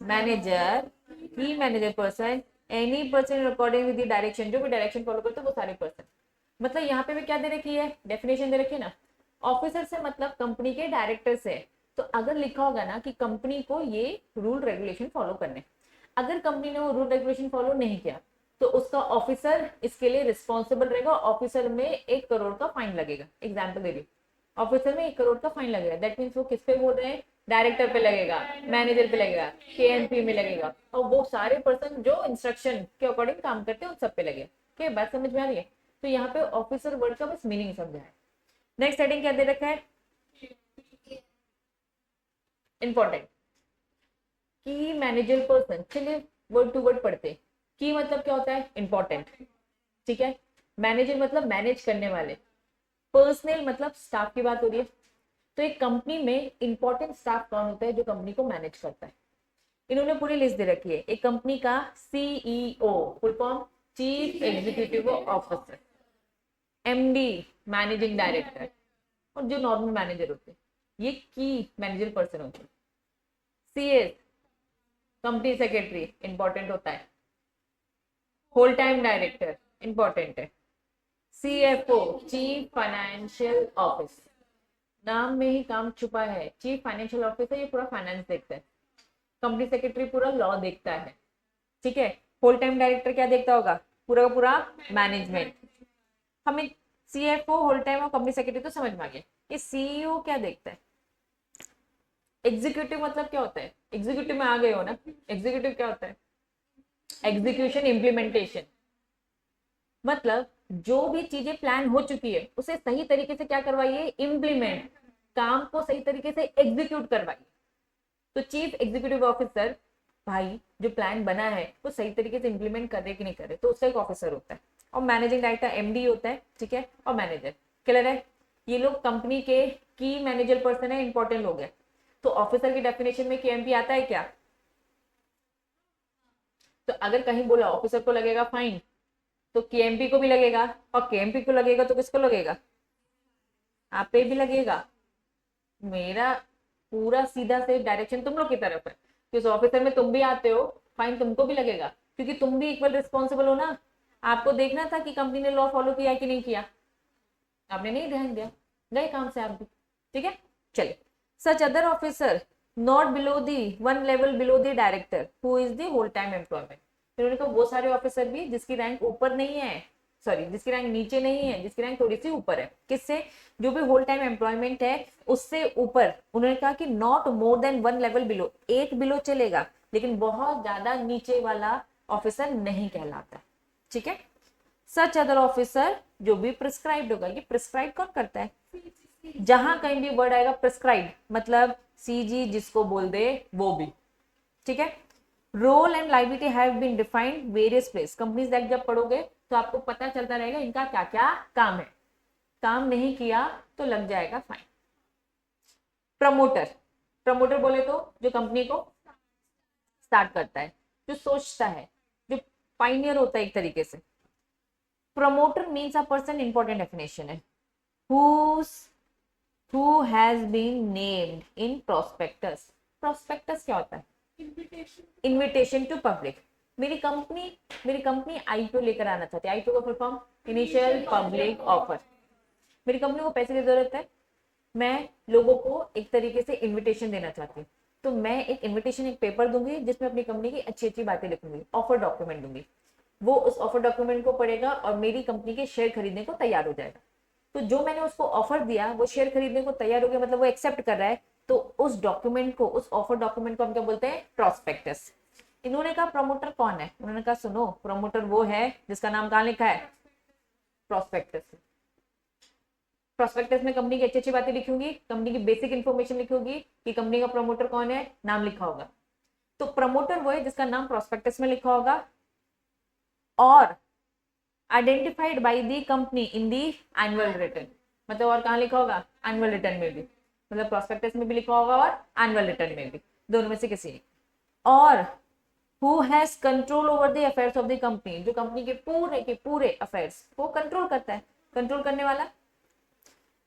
मैनेजर, की manager person, any person according with the direction, जो भी डायरेक्शन फॉलो करते हैं वो सारे पर्सन। मतलब यहाँ पे भी क्या दे रखी है, डेफिनेशन दे रखी है ना, ऑफिसर से मतलब कंपनी के डायरेक्टर से। तो अगर लिखा होगा ना कि कंपनी को ये रूल रेगुलेशन फॉलो करने, अगर कंपनी ने वो रूल रेगुलेशन फॉलो नहीं किया तो उसका ऑफिसर इसके लिए रिस्पॉन्सिबल रहेगा, ऑफिसर में 1 करोड़ का फाइन लगेगा। एग्जाम्पल दे रही हूँ, ऑफिसर में 1 करोड़ का फाइन लगेगा, दैट मीन्स वो किस पे बोल रहे हैं, डायरेक्टर पे लगेगा, मैनेजर पे लगेगा, केएनपी में लगेगा, और वो सारे पर्सन जो इंस्ट्रक्शन के अकॉर्डिंग काम करते हैं उन सब पे लगेगा। क्या बात समझ में आ रही है। तो यहाँ पे ऑफिसर वर्ड का बस मीनिंग समझा है। नेक्स्ट हेडिंग क्या दे रखा है, इंपॉर्टेंट, की मैनेजर पर्सन। चलिए वर्ड टू वर्ड पढ़ते। की मतलब क्या होता है, इंपॉर्टेंट, ठीक है। मैनेजर मतलब मैनेज करने वाले, पर्सनल मतलब स्टाफ की बात हो रही है। तो एक कंपनी में इंपॉर्टेंट स्टाफ कौन होता है, जो कंपनी को मैनेज करता है। इन्होंने पूरी लिस्ट दे रखी है। एक कंपनी का CEO, full form chief executive officer, MD managing director, और जो नॉर्मल मैनेजर होते हैं ये की मैनेजर पर्सन होते हैं। सीएस कंपनी सेक्रेटरी इंपॉर्टेंट होता है, होल टाइम डायरेक्टर इंपॉर्टेंट है, सीएफओ चीफ फाइनेंशियल ऑफिस, नाम में ही काम छुपा है, चीफ फाइनेंशियल ऑफिसर ये पूरा फाइनेंस देखता है, कंपनी सेक्रेटरी पूरा लॉ देखता है, ठीक है। होल टाइम डायरेक्टर क्या देखता होगा, पूरा पूरा मैनेजमेंट। हमें सीएफओ, होल टाइम और कंपनी सेक्रेटरी तो समझ में आ गया। ये सीईओ क्या देखता है, एग्जीक्यूटिव मतलब क्या होता है, एग्जीक्यूटिव में आ गए हो ना, एग्जीक्यूटिव क्या होता है, एग्जीक्यूशन इम्प्लीमेंटेशन, मतलब जो भी चीजें प्लान हो चुकी है उसे सही तरीके से क्या करवाइए, इम्प्लीमेंट, काम को सही तरीके से एग्जीक्यूट करवाइए। तो चीफ एग्जीक्यूटिव ऑफिसर भाई जो प्लान बना है वो सही तरीके से इंप्लीमेंट कर रहे कि नहीं कर रहे, तो उसका एक ऑफिसर होता है। और मैनेजिंग डायरेक्टर एमडी होता है, ठीक है, और मैनेजर। क्लियर है, ये लोग कंपनी के की मैनेजर पर्सन है, इंपॉर्टेंट लोग है। तो ऑफिसर की डेफिनेशन में केएमपी आता है क्या, तो अगर कहीं बोला ऑफिसर को लगेगा फाइन तो केएमपी को भी लगेगा, और केएमपी को लगेगा तो किसको लगेगा, आप पे भी लगेगा। मेरा पूरा सीधा से डायरेक्शन तुम लोग की तरफ है कि उस ऑफिसर में तुम भी आते हो, फाइन तुमको भी लगेगा, क्योंकि तुम भी इक्वल रिस्पॉन्सिबल हो ना। आपको देखना था कि कंपनी ने लॉ फॉलो किया कि नहीं किया, आपने नहीं ध्यान दिया, गए काम से आप भी, ठीक है। चलिए, such other officer not below the 1 level below the director who is the whole time employment. उन्होंने कहा वो सारे ऑफिसर भी जिसकी रैंक ऊपर नहीं है, सॉरी जिसकी रैंक नीचे नहीं है, जिसकी रैंक थोड़ी सी ऊपर है, किससे, जो भी होल टाइम एम्प्लॉयमेंट है उससे ऊपर। उन्होंने कहा कि not more than 1 level below, 1 below चलेगा, लेकिन बहुत ज्यादा नीचे वाला ऑफिसर नहीं कहलाता, ठीक है। सच अदर ऑफिसर, जो भी प्रिस्क्राइब्ड होगा। ये प्रिस्क्राइब कौन करता है? जहां कहीं भी वर्ड आएगा प्रिस्क्राइब मतलब सीजी जिसको बोल दे वो भी, ठीक है। Role and liability have been defined various place. Companies act जब पढ़ोगे तो आपको पता चलता रहेगा इनका क्या क्या काम है। काम नहीं किया तो लग जाएगा फाइन। प्रमोटर, प्रमोटर बोले तो जो कंपनी को स्टार्ट करता है, जो सोचता है, जो पाइनियर होता है एक तरीके से। Promoter means a person, important definition है, who has been named in prospectus। prospectus क्या होता है? Invitation to public. मेरी कंपनी आईपीओ लेकर आना चाहती है। आईपीओ का full form initial public offer. मेरी कंपनी को पैसे की जरूरत है, मैं लोगों को एक तरीके से इन्विटेशन देना चाहती हूँ, तो मैं एक इन्विटेशन, एक पेपर दूंगी जिसमें अपनी कंपनी की अच्छी अच्छी बातें लिखूंगी, ऑफर डॉक्यूमेंट दूंगी। वो उस ऑफर डॉक्यूमेंट को पढ़ेगा और मेरी कंपनी के शेयर खरीदने को तैयार हो जाएगा। तो जो मैंने उसको ऑफर दिया वो शेयर खरीदने को तैयार हो गया, मतलब वो एक्सेप्ट कर रहा है। तो उस डॉक्यूमेंट को, उस ऑफर डॉक्यूमेंट को हम क्या बोलते हैं? प्रॉस्पेक्टस। इन्होंने कहा प्रमोटर कौन है? उन्होंने कहा सुनो, प्रमोटर वो है जिसका नाम कहाँ लिखा है? प्रॉस्पेक्टस। प्रोस्पेक्टस में कंपनी की अच्छी अच्छी बातें लिखी होंगी, कंपनी की बेसिक इंफॉर्मेशन लिखी होगी कि कंपनी का प्रमोटर कौन है, नाम लिखा होगा। तो प्रमोटर वो है जिसका नाम प्रोस्पेक्टस में लिखा होगा और identified by the company in the annual return. मतलब और कहाँ लिखा होगा? एनुअल रिटर्न में भी, मतलब प्रोस्पेक्टस में भी लिखा होगा और एनुअल रिटर्न में भी, दोनों में से किसी एक। और who has control over the affairs of the company, जो कंपनी के पूरे अफेयर्स को कंट्रोल करता है। कंट्रोल करने वाला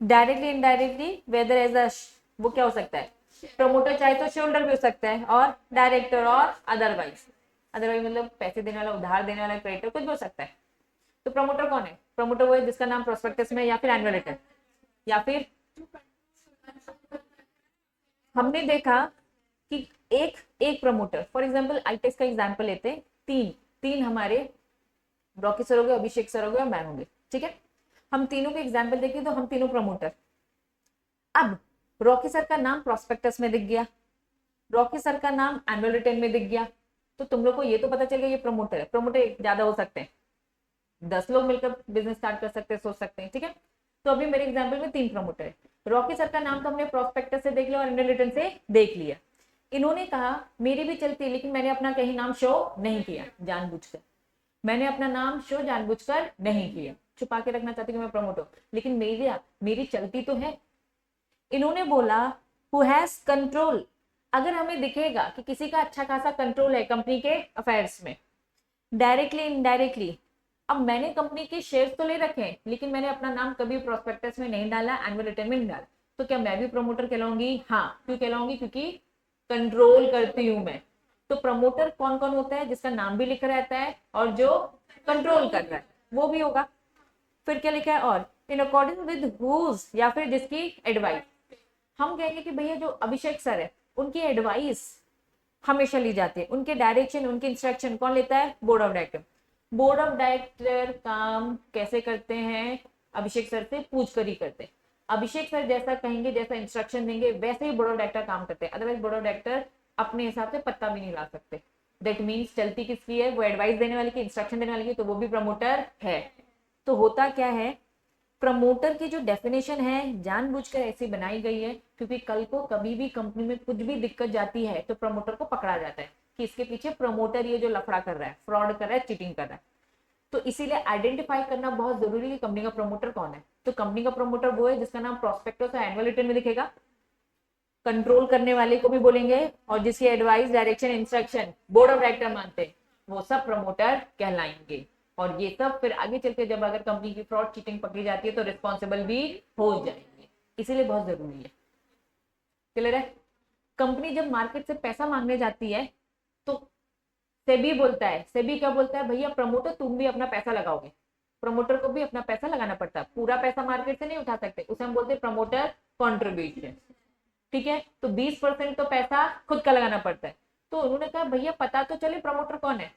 directly indirectly, whether as a, वो क्या हो सकता है? प्रमोटर चाहे तो शेयरहोल्डर भी हो सकता है, और डायरेक्टर और अदरवाइज। अदरवाइज मतलब पैसे देने वाला, उधार देने वाला, क्रेडिटर, कुछ भी हो सकता है। तो प्रमोटर कौन है? प्रमोटर वो है जिसका नाम प्रोस्पेक्टस में या फिर एनुअल रिटर्न, या फिर हमने देखा कि एक प्रमोटर, फॉर एग्जांपल आईटेक्स का एग्जांपल लेते हैं, तीन हमारे रॉकी सर हो गए, अभिषेक सर हो गए और मैं होंगे, ठीक है। हम तीनों के एग्जाम्पल देखें तो हम तीनों प्रमोटर। अब रॉकी सर का नाम प्रोस्पेक्टस में दिख गया, रॉकी सर का नाम एनुअल रिटर्न में दिख गया, तो तुम लोग को ये तो पता चल गया ये प्रमोटर है। प्रमोटर ज्यादा हो सकते हैं, 10 लोग मिलकर बिजनेस स्टार्ट कर सकते हैं, सोच सकते हैं, ठीक है। तो अभी मेरे एग्जाम्पल में 3 प्रमोटर है। रॉकी सर का नाम तो हमने प्रोस्पेक्टस से देख लिया और एनुअल रिटर्न से देख लिया। इन्होंने कहा मेरी भी चलती है, लेकिन मैंने अपना कहीं नाम शो नहीं किया जानबूझकर, मैंने अपना नाम शो जानबूझकर नहीं किया, छुपा के रखना चाहती कि मैं प्रमोटर, लेकिन मेरी चलती तो है। इन्होंने बोला हु हैज कंट्रोल। अगर हमें दिखेगा कि किसी का अच्छा खासा कंट्रोल है कंपनी के अफेयर्स में, डायरेक्टली इनडायरेक्टली। अब मैंने कंपनी के शेयर्स तो ले रखे हैं, लेकिन मैंने अपना नाम कभी प्रोस्पेक्टस में नहीं डाला, एनुअल रिटर्न में नहीं डाला, तो क्या मैं भी प्रमोटर कहलाऊंगी? हाँ। क्यों कहलाऊंगी? क्योंकि कंट्रोल करती हूं मैं। तो प्रमोटर कौन कौन होता है? जिसका नाम भी लिखा रहता है और जो कंट्रोल कर रहा है वो भी होगा। फिर क्या लिखा है? और इन अकॉर्डिंग विद हुज, या फिर जिसकी एडवाइस। हम कहेंगे कि भैया जो अभिषेक सर है उनकी एडवाइस हमेशा ली जाती है, उनके डायरेक्शन, उनके इंस्ट्रक्शन कौन लेता है? Board of director. Board of director काम कैसे करते हैं? अभिषेक सर से पूछ कर ही करते हैं। अभिषेक सर जैसा कहेंगे, जैसा इंस्ट्रक्शन देंगे, वैसे ही बोर्ड ऑफ डायरेक्टर काम करते हैं। अदरवाइज बोर्ड ऑफ डायरेक्टर अपने हिसाब से पत्ता भी नहीं ला सकते। दैट मीन्स चलती किसकी है? वो एडवाइस देने वाली की, इंस्ट्रक्शन देने वाली की, तो वो भी प्रमोटर है। तो होता क्या है, प्रमोटर की जो डेफिनेशन है जानबूझकर ऐसी बनाई गई है क्योंकि कल को कभी भी कंपनी में कुछ भी दिक्कत जाती है तो प्रमोटर को पकड़ा जाता है कि इसके पीछे प्रमोटर ये जो लफड़ा कर रहा है, फ्रॉड कर रहा है, चीटिंग कर रहा है। तो इसीलिए आइडेंटिफाई करना बहुत जरूरी है कि कंपनी का प्रमोटर कौन है। तो कंपनी का प्रमोटर वो है जिसका नाम प्रोस्पेक्टस और एनुअल रिटर्न में दिखेगा, कंट्रोल करने वाले को भी बोलेंगे, और जिसकी advice, direction, instruction board of director मानते हैं, वो सब प्रमोटर कहलाएंगे। और ये सब फिर आगे चल के जब अगर कंपनी की फ्रॉड, चीटिंग पकड़ी जाती है तो रिस्पॉन्सिबल भी हो जाएंगे। इसीलिए बहुत जरूरी है। क्लियर है? कंपनी जब मार्केट से पैसा मांगने जाती है तो सेबी बोलता है, सेबी क्या बोलता है? भैया प्रमोटर तुम भी अपना पैसा लगाओगे, प्रमोटर को भी अपना पैसा लगाना पड़ता है, पूरा पैसा मार्केट से नहीं उठा सकते, उसे हम बोलते हैं प्रमोटर कॉन्ट्रीब्यूशन, ठीक है। तो 20% तो पैसा खुद का लगाना पड़ता है। तो उन्होंने कहा भैया पता तो चले प्रमोटर कौन है,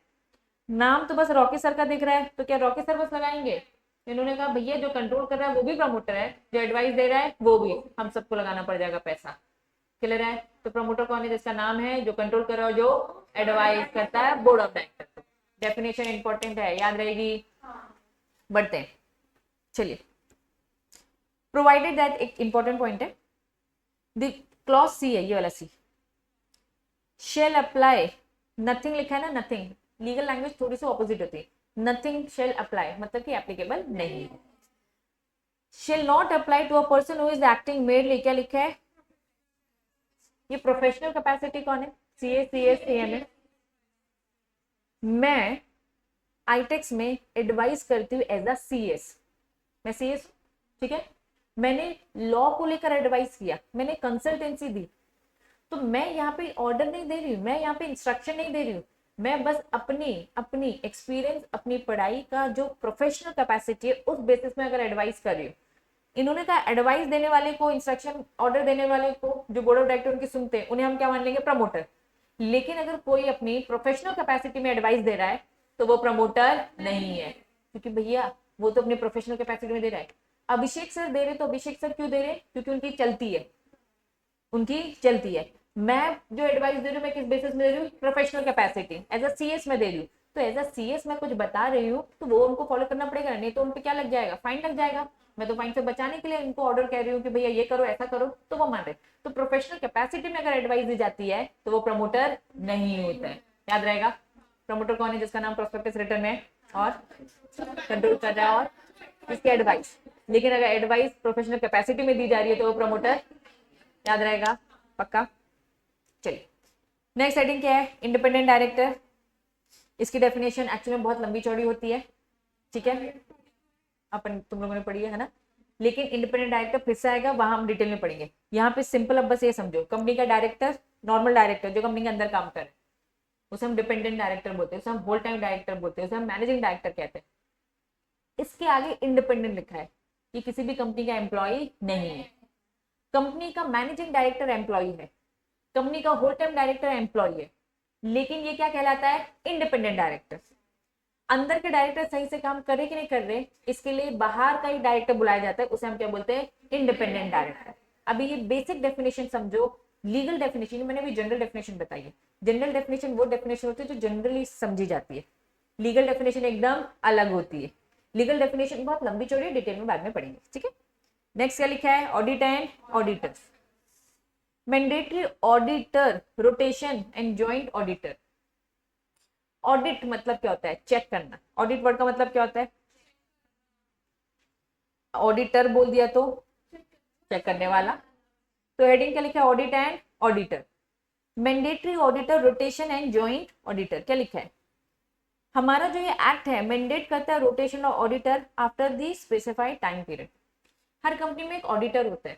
नाम तो बस रॉकी सर का दिख रहा है, तो क्या रॉकी सर बस लगाएंगे? इन्होंने कहा भैया जो कंट्रोल कर रहा है वो भी प्रमोटर है, जो एडवाइस दे रहा है वो भी, हम सबको लगाना पड़ जाएगा पैसा। क्लियर है? तो प्रमोटर कौन है? जिसका नाम है, जो कंट्रोल कर रहा है, जो एडवाइस करता है board of director, definition important है, याद रहेगी। बढ़ते हैं, चलिए। प्रोवाइडेड दैट, एक इंपॉर्टेंट पॉइंट है, द क्लॉज सी है, ये वाला सी, शेल अप्लाई, नथिंग लिखा है ना, नथिंग, लीगल लैंग्वेज थोड़ी सी ऑपोजिट होती है, नथिंग शेल अप्लाई मतलब कि एप्लीकेबल नहीं है। Shall not apply to a person who is acting merely, क्या लिखा है, ये प्रोफेशनल कैपेसिटी कौन है, सीए, सीएस, सीएमए। मैं आईटेक्स में एडवाइस करती हूँ एज अ सीएस, मैं सीएस, ठीक है, मैंने लॉ को लेकर एडवाइस किया, मैंने कंसल्टेंसी दी, तो मैं यहाँ पे ऑर्डर नहीं दे रही हूँ, मैं यहाँ पे इंस्ट्रक्शन नहीं दे रही हूँ, मैं बस अपनी अपनी एक्सपीरियंस, अपनी पढ़ाई का जो प्रोफेशनल कैपेसिटी है उस बेसिस में अगर एडवाइस कर रही हूँ। इन्होंने कहा एडवाइस देने वाले को, इंस्ट्रक्शन ऑर्डर देने वाले को, जो बोर्ड ऑफ डायरेक्टर उनकी सुनते हैं, उन्हें हम क्या मान लेंगे, प्रमोटर। लेकिन अगर कोई अपनी प्रोफेशनल कैपेसिटी में एडवाइस दे रहा है तो वो प्रमोटर नहीं है, क्योंकि भैया वो तो अपनी प्रोफेशनल कैपेसिटी में दे रहा है। अभिषेक सर दे रहे, तो अभिषेक सर क्यों दे रहे, क्योंकि उनकी चलती है, उनकी चलती है। मैं जो एडवाइस दे रही हूँ, मैं किस बेसिस में दे रही हूँ, professional capacity, as a CS में दे रही हूँ, तो एज अ सीएस मैं कुछ बता रही हूँ तो वो उनको फॉलो करना पड़ेगा, नहीं तो उन पे क्या लग जाएगा, फाइन लग जाएगा। मैं तो फाइन से बचाने के लिए उनको ऑर्डर कह रही हूँ कि भैया ये करो, ऐसा करो, तो वो मान रहे। तो प्रोफेशनल कैपेसिटी में अगर एडवाइस दी जाती है तो वो प्रमोटर नहीं होता है, याद रहेगा। प्रमोटर कौन है, जिसका नाम प्रोस्पेक्टस रिटर्न में और कंट्रोल कर रहा है और इसकी एडवाइस। लेकिन अगर एडवाइस प्रोफेशनल कैपेसिटी में दी जा रही है तो वो प्रमोटर, याद रहेगा, पक्का। चलिए नेक्स्ट हेडिंग क्या है, इंडिपेंडेंट डायरेक्टर। इसकी डेफिनेशन एक्चुअली में बहुत लंबी चौड़ी होती है, ठीक है, अपन तुम लोगों ने पढ़ी है ना, लेकिन इंडिपेंडेंट डायरेक्टर फिर से आएगा, वहां हम डिटेल में पढ़ेंगे। यहाँ पे सिंपल अब बस ये समझो, कंपनी का डायरेक्टर, नॉर्मल डायरेक्टर जो कंपनी के अंदर काम करे, उसे हम डिपेंडेंट डायरेक्टर बोलते हैं, उसे हम होल टाइम डायरेक्टर बोलते हैं, उसे हम मैनेजिंग डायरेक्टर कहते हैं। इसके आगे इंडिपेंडेंट लिखा है, ये किसी भी कंपनी का एम्प्लॉय नहीं है। कंपनी का मैनेजिंग डायरेक्टर एम्प्लॉय है, कंपनी का होल टाइम डायरेक्टर एम्प्लॉय है, लेकिन ये क्या कहलाता है, इंडिपेंडेंट डायरेक्टर। अंदर के डायरेक्टर सही से काम कर रहे कि नहीं कर रहे, इसके लिए बाहर का ही डायरेक्टर बुलाया जाता है, उसे हम क्या बोलते हैं, इंडिपेंडेंट डायरेक्टर। अभी ये बेसिक डेफिनेशन समझो, लीगल डेफिनेशन, मैंने भी जनरल डेफिनेशन बताई है। जनरल डेफिनेशन वो डेफिनेशन होती है जो जनरली समझी जाती है, लीगल डेफिनेशन एकदम अलग होती है। लीगल डेफिनेशन बहुत लंबी चौड़ी है, डिटेल में बाद में पढ़ेंगे, ठीक है। नेक्स्ट क्या लिखा है, audit and auditors. Mandatory auditor, rotation and joint auditor. Audit मतलब क्या होता है, चेक करना। ऑडिट वर्ड का मतलब क्या होता है, ऑडिटर बोल दिया तो चेक करने वाला। तो हेडिंग क्या लिखा है, audit and auditor. Mandatory auditor, rotation and joint auditor, क्या लिखा है, हमारा जो ये एक्ट है मैंडेट करता है रोटेशन और auditor after the specified time period. Her company में एक ऑडिटर होता है,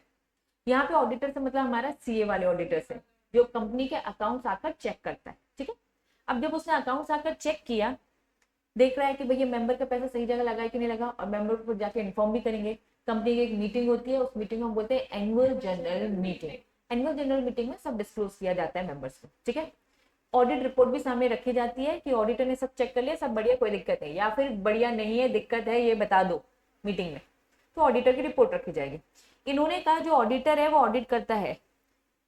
यहाँ पे ऑडिटर से मतलब हमारा सीए वाले ऑडिटर से, जो कंपनी के अकाउंट्स आकर चेक करता है, ठीक है। अब जब उसने अकाउंट्स आकर चेक किया, देख रहा है कि भैया मेंबर का पैसा सही जगह लगा है कि नहीं लगा, और मेंबर को जाके इन्फॉर्म भी करेंगे। कंपनी की एक मीटिंग होती है, उस मीटिंग में हम बोलते हैं annual general meeting. Annual general meeting में सब डिस्क्लोज किया जाता है मेंबर्स को, ठीक है। ऑडिट रिपोर्ट भी सामने रखी जाती है कि ऑडिटर ने सब चेक कर लिया, सब बढ़िया, कोई दिक्कत नहीं, या फिर बढ़िया नहीं है, दिक्कत है, ये बता दो मीटिंग में, तो ऑडिटर की रिपोर्ट रखी जाएगी। इन्होंने कहा जो ऑडिटर है वो ऑडिट करता है,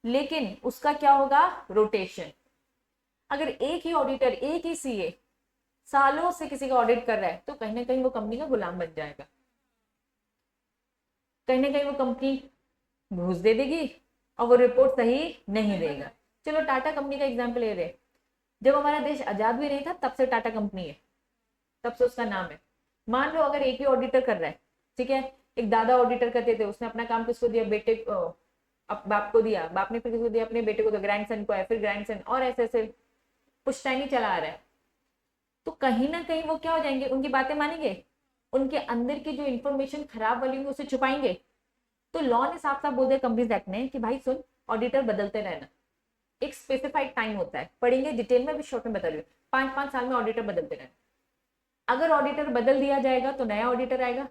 लेकिन उसका क्या होगा, रोटेशन। अगर एक ही ऑडिटर, एक ही सीए सालों से किसी का ऑडिट कर रहा है तो कहीं ना कहीं वो कंपनी का गुलाम बन जाएगा, कहीं ना कहीं वो कंपनी घूस दे देगी और वो रिपोर्ट सही नहीं देगा। चलो टाटा कंपनी का एग्जाम्पल ले रहे, जब हमारा देश आजाद भी नहीं था तब से टाटा कंपनी है, तब से उसका नाम है। मान लो अगर एक ही ऑडिटर कर रहा है, ठीक है, एक दादा ऑडिटर करते थे, उसने अपना काम किसको दिया, बेटे बाप को दिया, बाप ने फिर किसको दिया, अपने बेटे को, तो ग्रैंडसन को है, फिर ग्रैंडसन, और ऐसे ऐसे कुछ टाइम ही चला आ रहा है, तो कहीं ना कहीं वो क्या हो जाएंगे, उनकी बातें मानेंगे, उनके अंदर की जो इन्फॉर्मेशन खराब वाली होंगी उसे छुपाएंगे। तो लॉ ने साफ साफ बोल दिया, कंपनीज एक्ट ने, कि भाई सुन, ऑडिटर बदलते रहना, एक स्पेसिफाइड टाइम होता है, पढ़ेंगे डिटेल में, भी शॉर्ट में बता रही हूँ, 5-5 साल में ऑडिटर बदलते रहना। अगर ऑडिटर बदल दिया जाएगा तो नया ऑडिटर आएगा,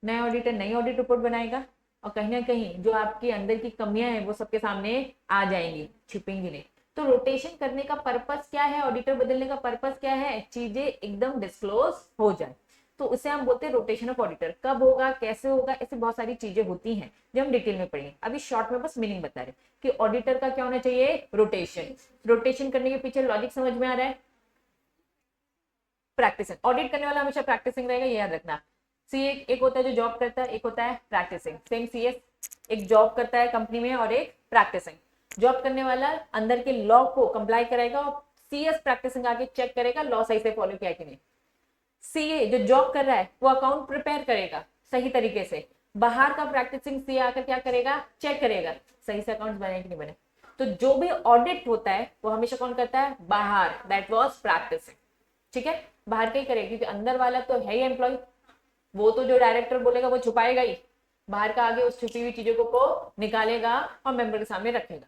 नया ऑडिटर नई ऑडिट रिपोर्ट बनाएगा, और कहीं ना कहीं जो आपकी अंदर की कमियां हैं वो सबके सामने आ जाएंगी, छिपेंगी नहीं। तो रोटेशन करने का पर्पस क्या है, ऑडिटर बदलने का पर्पस क्या है, चीजें एकदम डिस्क्लोज हो जाए, तो उसे हम बोलते हैं रोटेशन ऑफ ऑडिटर। कब होगा, कैसे होगा, ऐसे बहुत सारी चीजें होती हैं जो हम डिटेल में पढ़ेंगे, अभी शॉर्ट में बस मीनिंग बता रहे कि ऑडिटर का क्या होना चाहिए, रोटेशन। रोटेशन करने के पीछे लॉजिक समझ में आ रहा है, प्रैक्टिसिंग। ऑडिट करने वाला हमेशा प्रैक्टिसिंग रहेगा, ये याद रखना। सीए एक होता है जो जॉब करता है, एक होता है प्रैक्टिसिंग। सेम सीएस एक जॉब करता है कंपनी में और एक प्रैक्टिसिंग। जॉब करने वाला अंदर के लॉ को कंप्लाई करेगा और सीएस प्रैक्टिसिंग आके चेक करेगा लॉ सही से फॉलो किया कि नहीं। सीए जो जॉब कर रहा है वो अकाउंट प्रिपेयर करेगा सही तरीके से, बाहर का प्रैक्टिसिंग सीए आकर क्या करेगा, चेक करेगा सही से अकाउंट बने कि नहीं बने। तो जो भी ऑडिट होता है वो हमेशा कौन करता है, बाहर, दैट वाज प्रैक्टिसिंग। ठीक है, बाहर का ही करेगा क्योंकि अंदर वाला तो है ही एम्प्लॉय, वो तो जो डायरेक्टर बोलेगा वो छुपाएगा ही, बाहर का आगे उस छुपी हुई चीजों को निकालेगा और मेंबर के सामने रखेगा।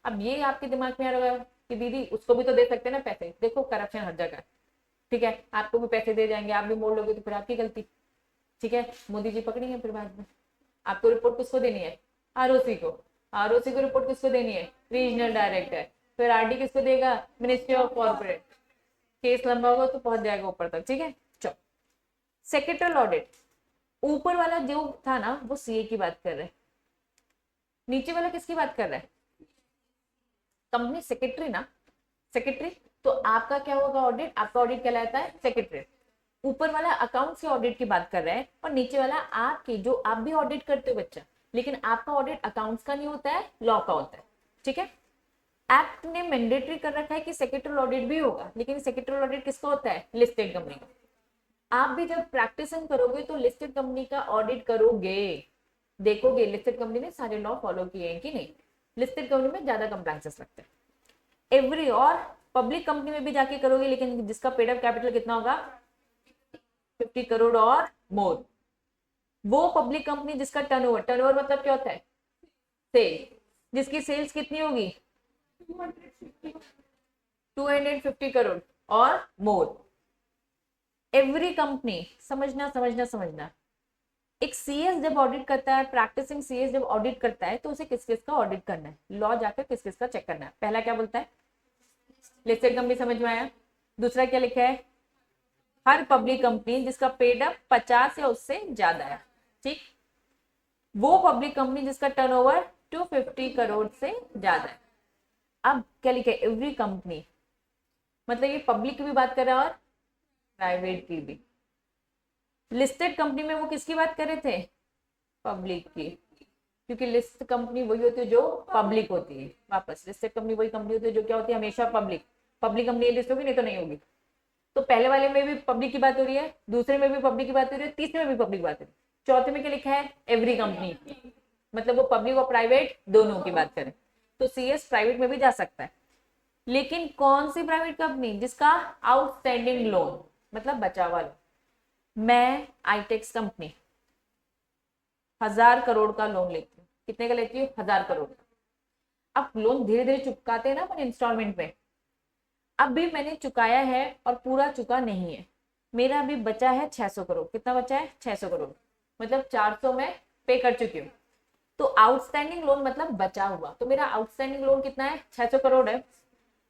अब ये आपके दिमाग में आ रहा है कि दीदी उसको भी तो दे सकते हैं ना पैसे, देखो करप्शन हर जगह है। ठीक है, आपको भी पैसे दे जाएंगे, आप भी मोड़ लोगे तो फिर आपकी गलती। ठीक है, मोदी जी पकड़ेंगे फिर बाद में। आपको रिपोर्ट किसको देनी है, आरओसी को। आरओसी को रिपोर्ट किसको देनी है, रीजनल डायरेक्टर। फिर आरडी किसको देगा, मिनिस्ट्री ऑफ कॉर्पोरेट। केस लंबा होगा तो पहुंच जाएगा ऊपर तक। ठीक है, चलो सेक्रेटरियल ऑडिट। ऊपर वाला जो था ना वो सीए की बात कर रहे हैं, नीचे वाला किसकी बात कर रहा है, कंपनी सेक्रेटरी ना, सेक्रेटरी। तो आपका क्या होगा ऑडिट, आपका ऑडिट कहलाता है सेक्रेटरी। ऊपर वाला अकाउंट्स के ऑडिट की बात कर रहा है और नीचे वाला आपकी जो आप भी ऑडिट करते हो बच्चा, लेकिन आपका ऑडिट अकाउंट्स का नहीं होता है, लॉ का होता है। ठीक है, एक्ट ने मैंडेटरी कर रखा है कि सेक्रेटरियल ऑडिट भी होगा, लेकिन सेक्रेटरियल ऑडिट किसका होता है, लिस्टेड कंपनी का। आप भी जब प्रैक्टिसिंग करोगे तो लिस्टेड कंपनी का ऑडिट करोगे, देखोगे लिस्टेड कंपनी ने सारे लॉ फॉलो किए हैं कि नहीं। लिस्टेड कंपनी में ज्यादा कंप्लायंसेस लगते हैं एवरी, और पब्लिक कंपनी में भी जाके करोगे, लेकिन जिसका पेड अप कैपिटल कितना होगा, 50 करोड़ और मोर। वो पब्लिक कंपनी जिसका टर्नओवर, टर्नओवर मतलब क्या होता है, सेल, जिसकी सेल्स कितनी होगी 250 करोड़ और मोर। एवरी कंपनी, समझना समझना समझना, एक सीएस जब ऑडिट करता है, प्रैक्टिसिंग सीएस जब ऑडिट करता है तो उसे किस किस का ऑडिट करना है, लॉ जाकर किस किस का चेक करना है। पहला क्या बोलता है, लिस्टेड कंपनी, समझ में आया। दूसरा क्या लिखा है, हर पब्लिक कंपनी जिसका पेड अप 50 या उससे ज्यादा है। ठीक, वो पब्लिक कंपनी जिसका टर्नओवर 250 करोड़ से ज्यादा है। अब क्या लिखा है, एवरी कंपनी, मतलब ये पब्लिक की भी बात कर रहा है और प्राइवेट की भी। लिस्टेड कंपनी में वो किसकी बात कर रहे थे, पब्लिक की, क्योंकि लिस्ट कंपनी वही होती है जो पब्लिक होती है। वापस, लिस्टेड कंपनी वही कंपनी होती है जो क्या होती है, हमेशा पब्लिक। पब्लिक कंपनी लिस्ट होगी, नहीं तो नहीं होगी। तो पहले वाले में भी पब्लिक की बात हो रही है, दूसरे में भी पब्लिक की बात हो रही है, तीसरे में भी पब्लिक बात हो रही है, चौथे में क्या लिखा है, एवरी कंपनी, मतलब वो पब्लिक और प्राइवेट दोनों की बात करें। तो सीएस प्राइवेट में भी जा सकता है, लेकिन कौन सी प्राइवेट कंपनी, जिसका आउटस्टैंडिंग लोन, मतलब बचा हुआ लोन। मैं आईटेक्स कंपनी 1000 करोड़ का लोन लेती हूँ, कितने का लेती हूँ, 1000 करोड़ का। अब लोन धीरे धीरे चुकाते हैं ना अपन इंस्टॉलमेंट में। अब भी मैंने चुकाया है और पूरा चुका नहीं है, मेरा अभी बचा है 600 करोड़। कितना बचा है, 600 करोड़, मतलब 400 में पे कर चुकी हूँ। तो आउटस्टैंडिंग लोन मतलब बचा हुआ, तो मेरा आउटस्टैंडिंग लोन कितना है, 600 करोड़ है।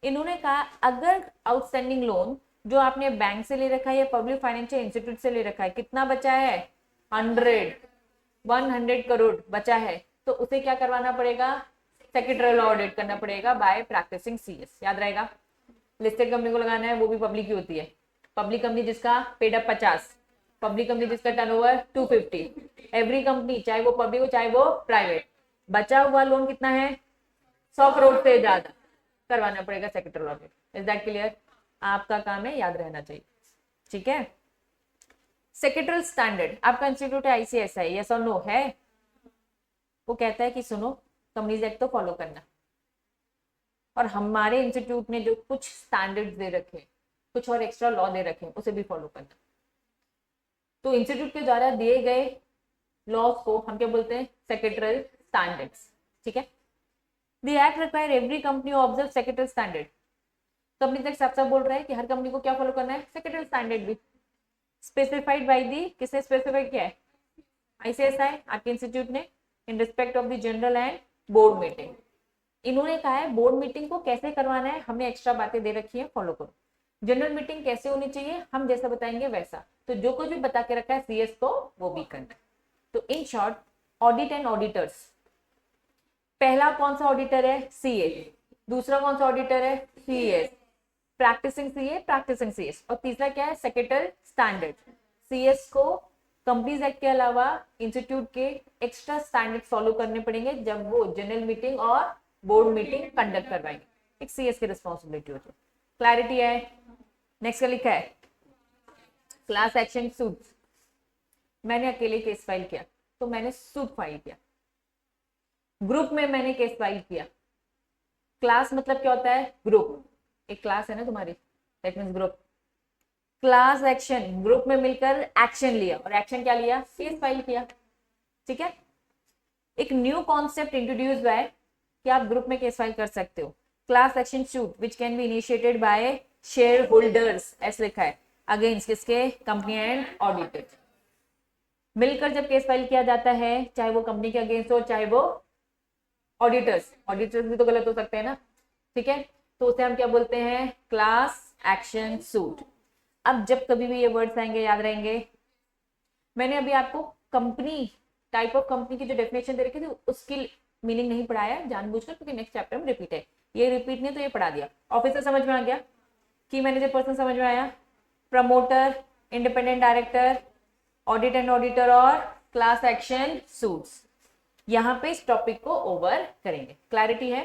इन्होंने कहा अगर आउटस्टैंडिंग लोन जो आपने बैंक से ले रखा है या पब्लिक फाइनेंशियल इंस्टीट्यूट से ले रखा है, कितना बचा है, 100 करोड़ बचा है, तो उसे क्या करवाना पड़ेगा, सेक्रेटरियल ऑडिट करना पड़ेगा बाय प्रैक्टिसिंग सीएस। याद रहेगा, लिस्टेड कंपनी को लगाना है, वो भी पब्लिक की होती है। पब्लिक कंपनी जिसका पेड अप 50, पब्लिक कंपनी जिसका टर्नओवर 250, एवरी कंपनी चाहे वो पब्लिक हो चाहे वो प्राइवेट, बचा हुआ लोन कितना है, 100 करोड़ से ज्यादा, करवाना पड़ेगा secretarial audit. Is that clear, आपका काम है, याद रहना चाहिए। ठीक है, सेक्रेटरियल स्टैंडर्ड, आपका इंस्टीट्यूट है आईसीएसआई, यस और नो है। वो कहता है कि सुनो कंपनीज एक्ट तो फॉलो करना, और हमारे इंस्टीट्यूट ने जो कुछ स्टैंडर्ड्स दे रखे, कुछ और एक्स्ट्रा लॉ दे रखे, उसे भी फॉलो करना। तो इंस्टीट्यूट के द्वारा दिए गए लॉज को हम क्या बोलते हैं, सेक्रेटरियल स्टैंडर्ड्स। ठीक है, the act require every company observe secretarial standard. Company तक साफ साफ बोल रहा है कि हर कंपनी को क्या फॉलो करना है, सेक्रेटरियल स्टैंडर्ड भी स्पेसिफाइड बाय दी, किसने स्पेसिफाइड किया है, आईसीएसआई, आपके इंस्टीट्यूट ने, in respect of the general and board meeting. इन्होंने कहा है बोर्ड मीटिंग को कैसे करवाना है, हमने एक्स्ट्रा बातें दे रखी है, फॉलो करो। जनरल मीटिंग कैसे होनी चाहिए, हम जैसा बताएंगे वैसा, तो जो कुछ भी बता के रखा है सीएस को वो भी करना है। तो in short, audit and auditors, पहला कौन सा ऑडिटर है, सीए, दूसरा कौन सा ऑडिटर है, CS, practising CA, practising CS, और तीसरा क्या है, सेक्रेटल स्टैंडर्ड। सीएस को कंपनीज एक्ट के अलावा इंस्टीट्यूट के एक्स्ट्रा स्टैंडर्ड फॉलो करने पड़ेंगे जब वो जनरल मीटिंग और बोर्ड मीटिंग कंडक्ट करवाएंगे। एक सीएस की रिस्पॉन्सिबिलिटी होती है। क्लैरिटी है? नेक्स्ट का लिखा है क्लास एक्शन सूट्स। मैंने अकेले केस फाइल किया तो मैंने सूट फाइल किया, ग्रुप में मैंने केस फाइल किया। क्लास मतलब क्या होता है, ग्रुप। एक क्लास है ना तुम्हारी, that means group. Class action, group में मिलकर एक्शन लिया, और एक्शन क्या लिया, केस फाइल किया। ठीक है, एक न्यू कॉन्सेप्ट इंट्रोड्यूस हुआ है कि आप ग्रुप में केस फाइल कर सकते हो। Class action suit which can be initiated by share holders, ऐसे लिखा है, अगेंस्ट किसके, कंपनी एंड ऑडिटर। मिलकर जब केस फाइल किया जाता है, चाहे वो कंपनी के अगेंस्ट हो चाहे वो ऑडिटर्स, ऑडिटर्स भी तो गलत हो सकते हैं ना, ठीक है, तो उसे हम क्या बोलते हैं, क्लास एक्शन सूट। अब जब कभी भी ये वर्ड्स आएंगे याद रहेंगे, मैंने अभी आपको कंपनी, टाइप ऑफ कंपनी की जो डेफिनेशन दे रखी थी उसकी मीनिंग नहीं पढ़ाया जानबूझकर, क्योंकि नेक्स्ट चैप्टर में रिपीट है। ये रिपीट नहीं तो ये पढ़ा दिया। ऑफिसर समझ में आ गया, की मैनेजर पर्सन समझ में आया, promoter, independent director, audit and auditor और क्लास एक्शन सूट्स। यहाँ पे इस टॉपिक को ओवर करेंगे। क्लैरिटी है?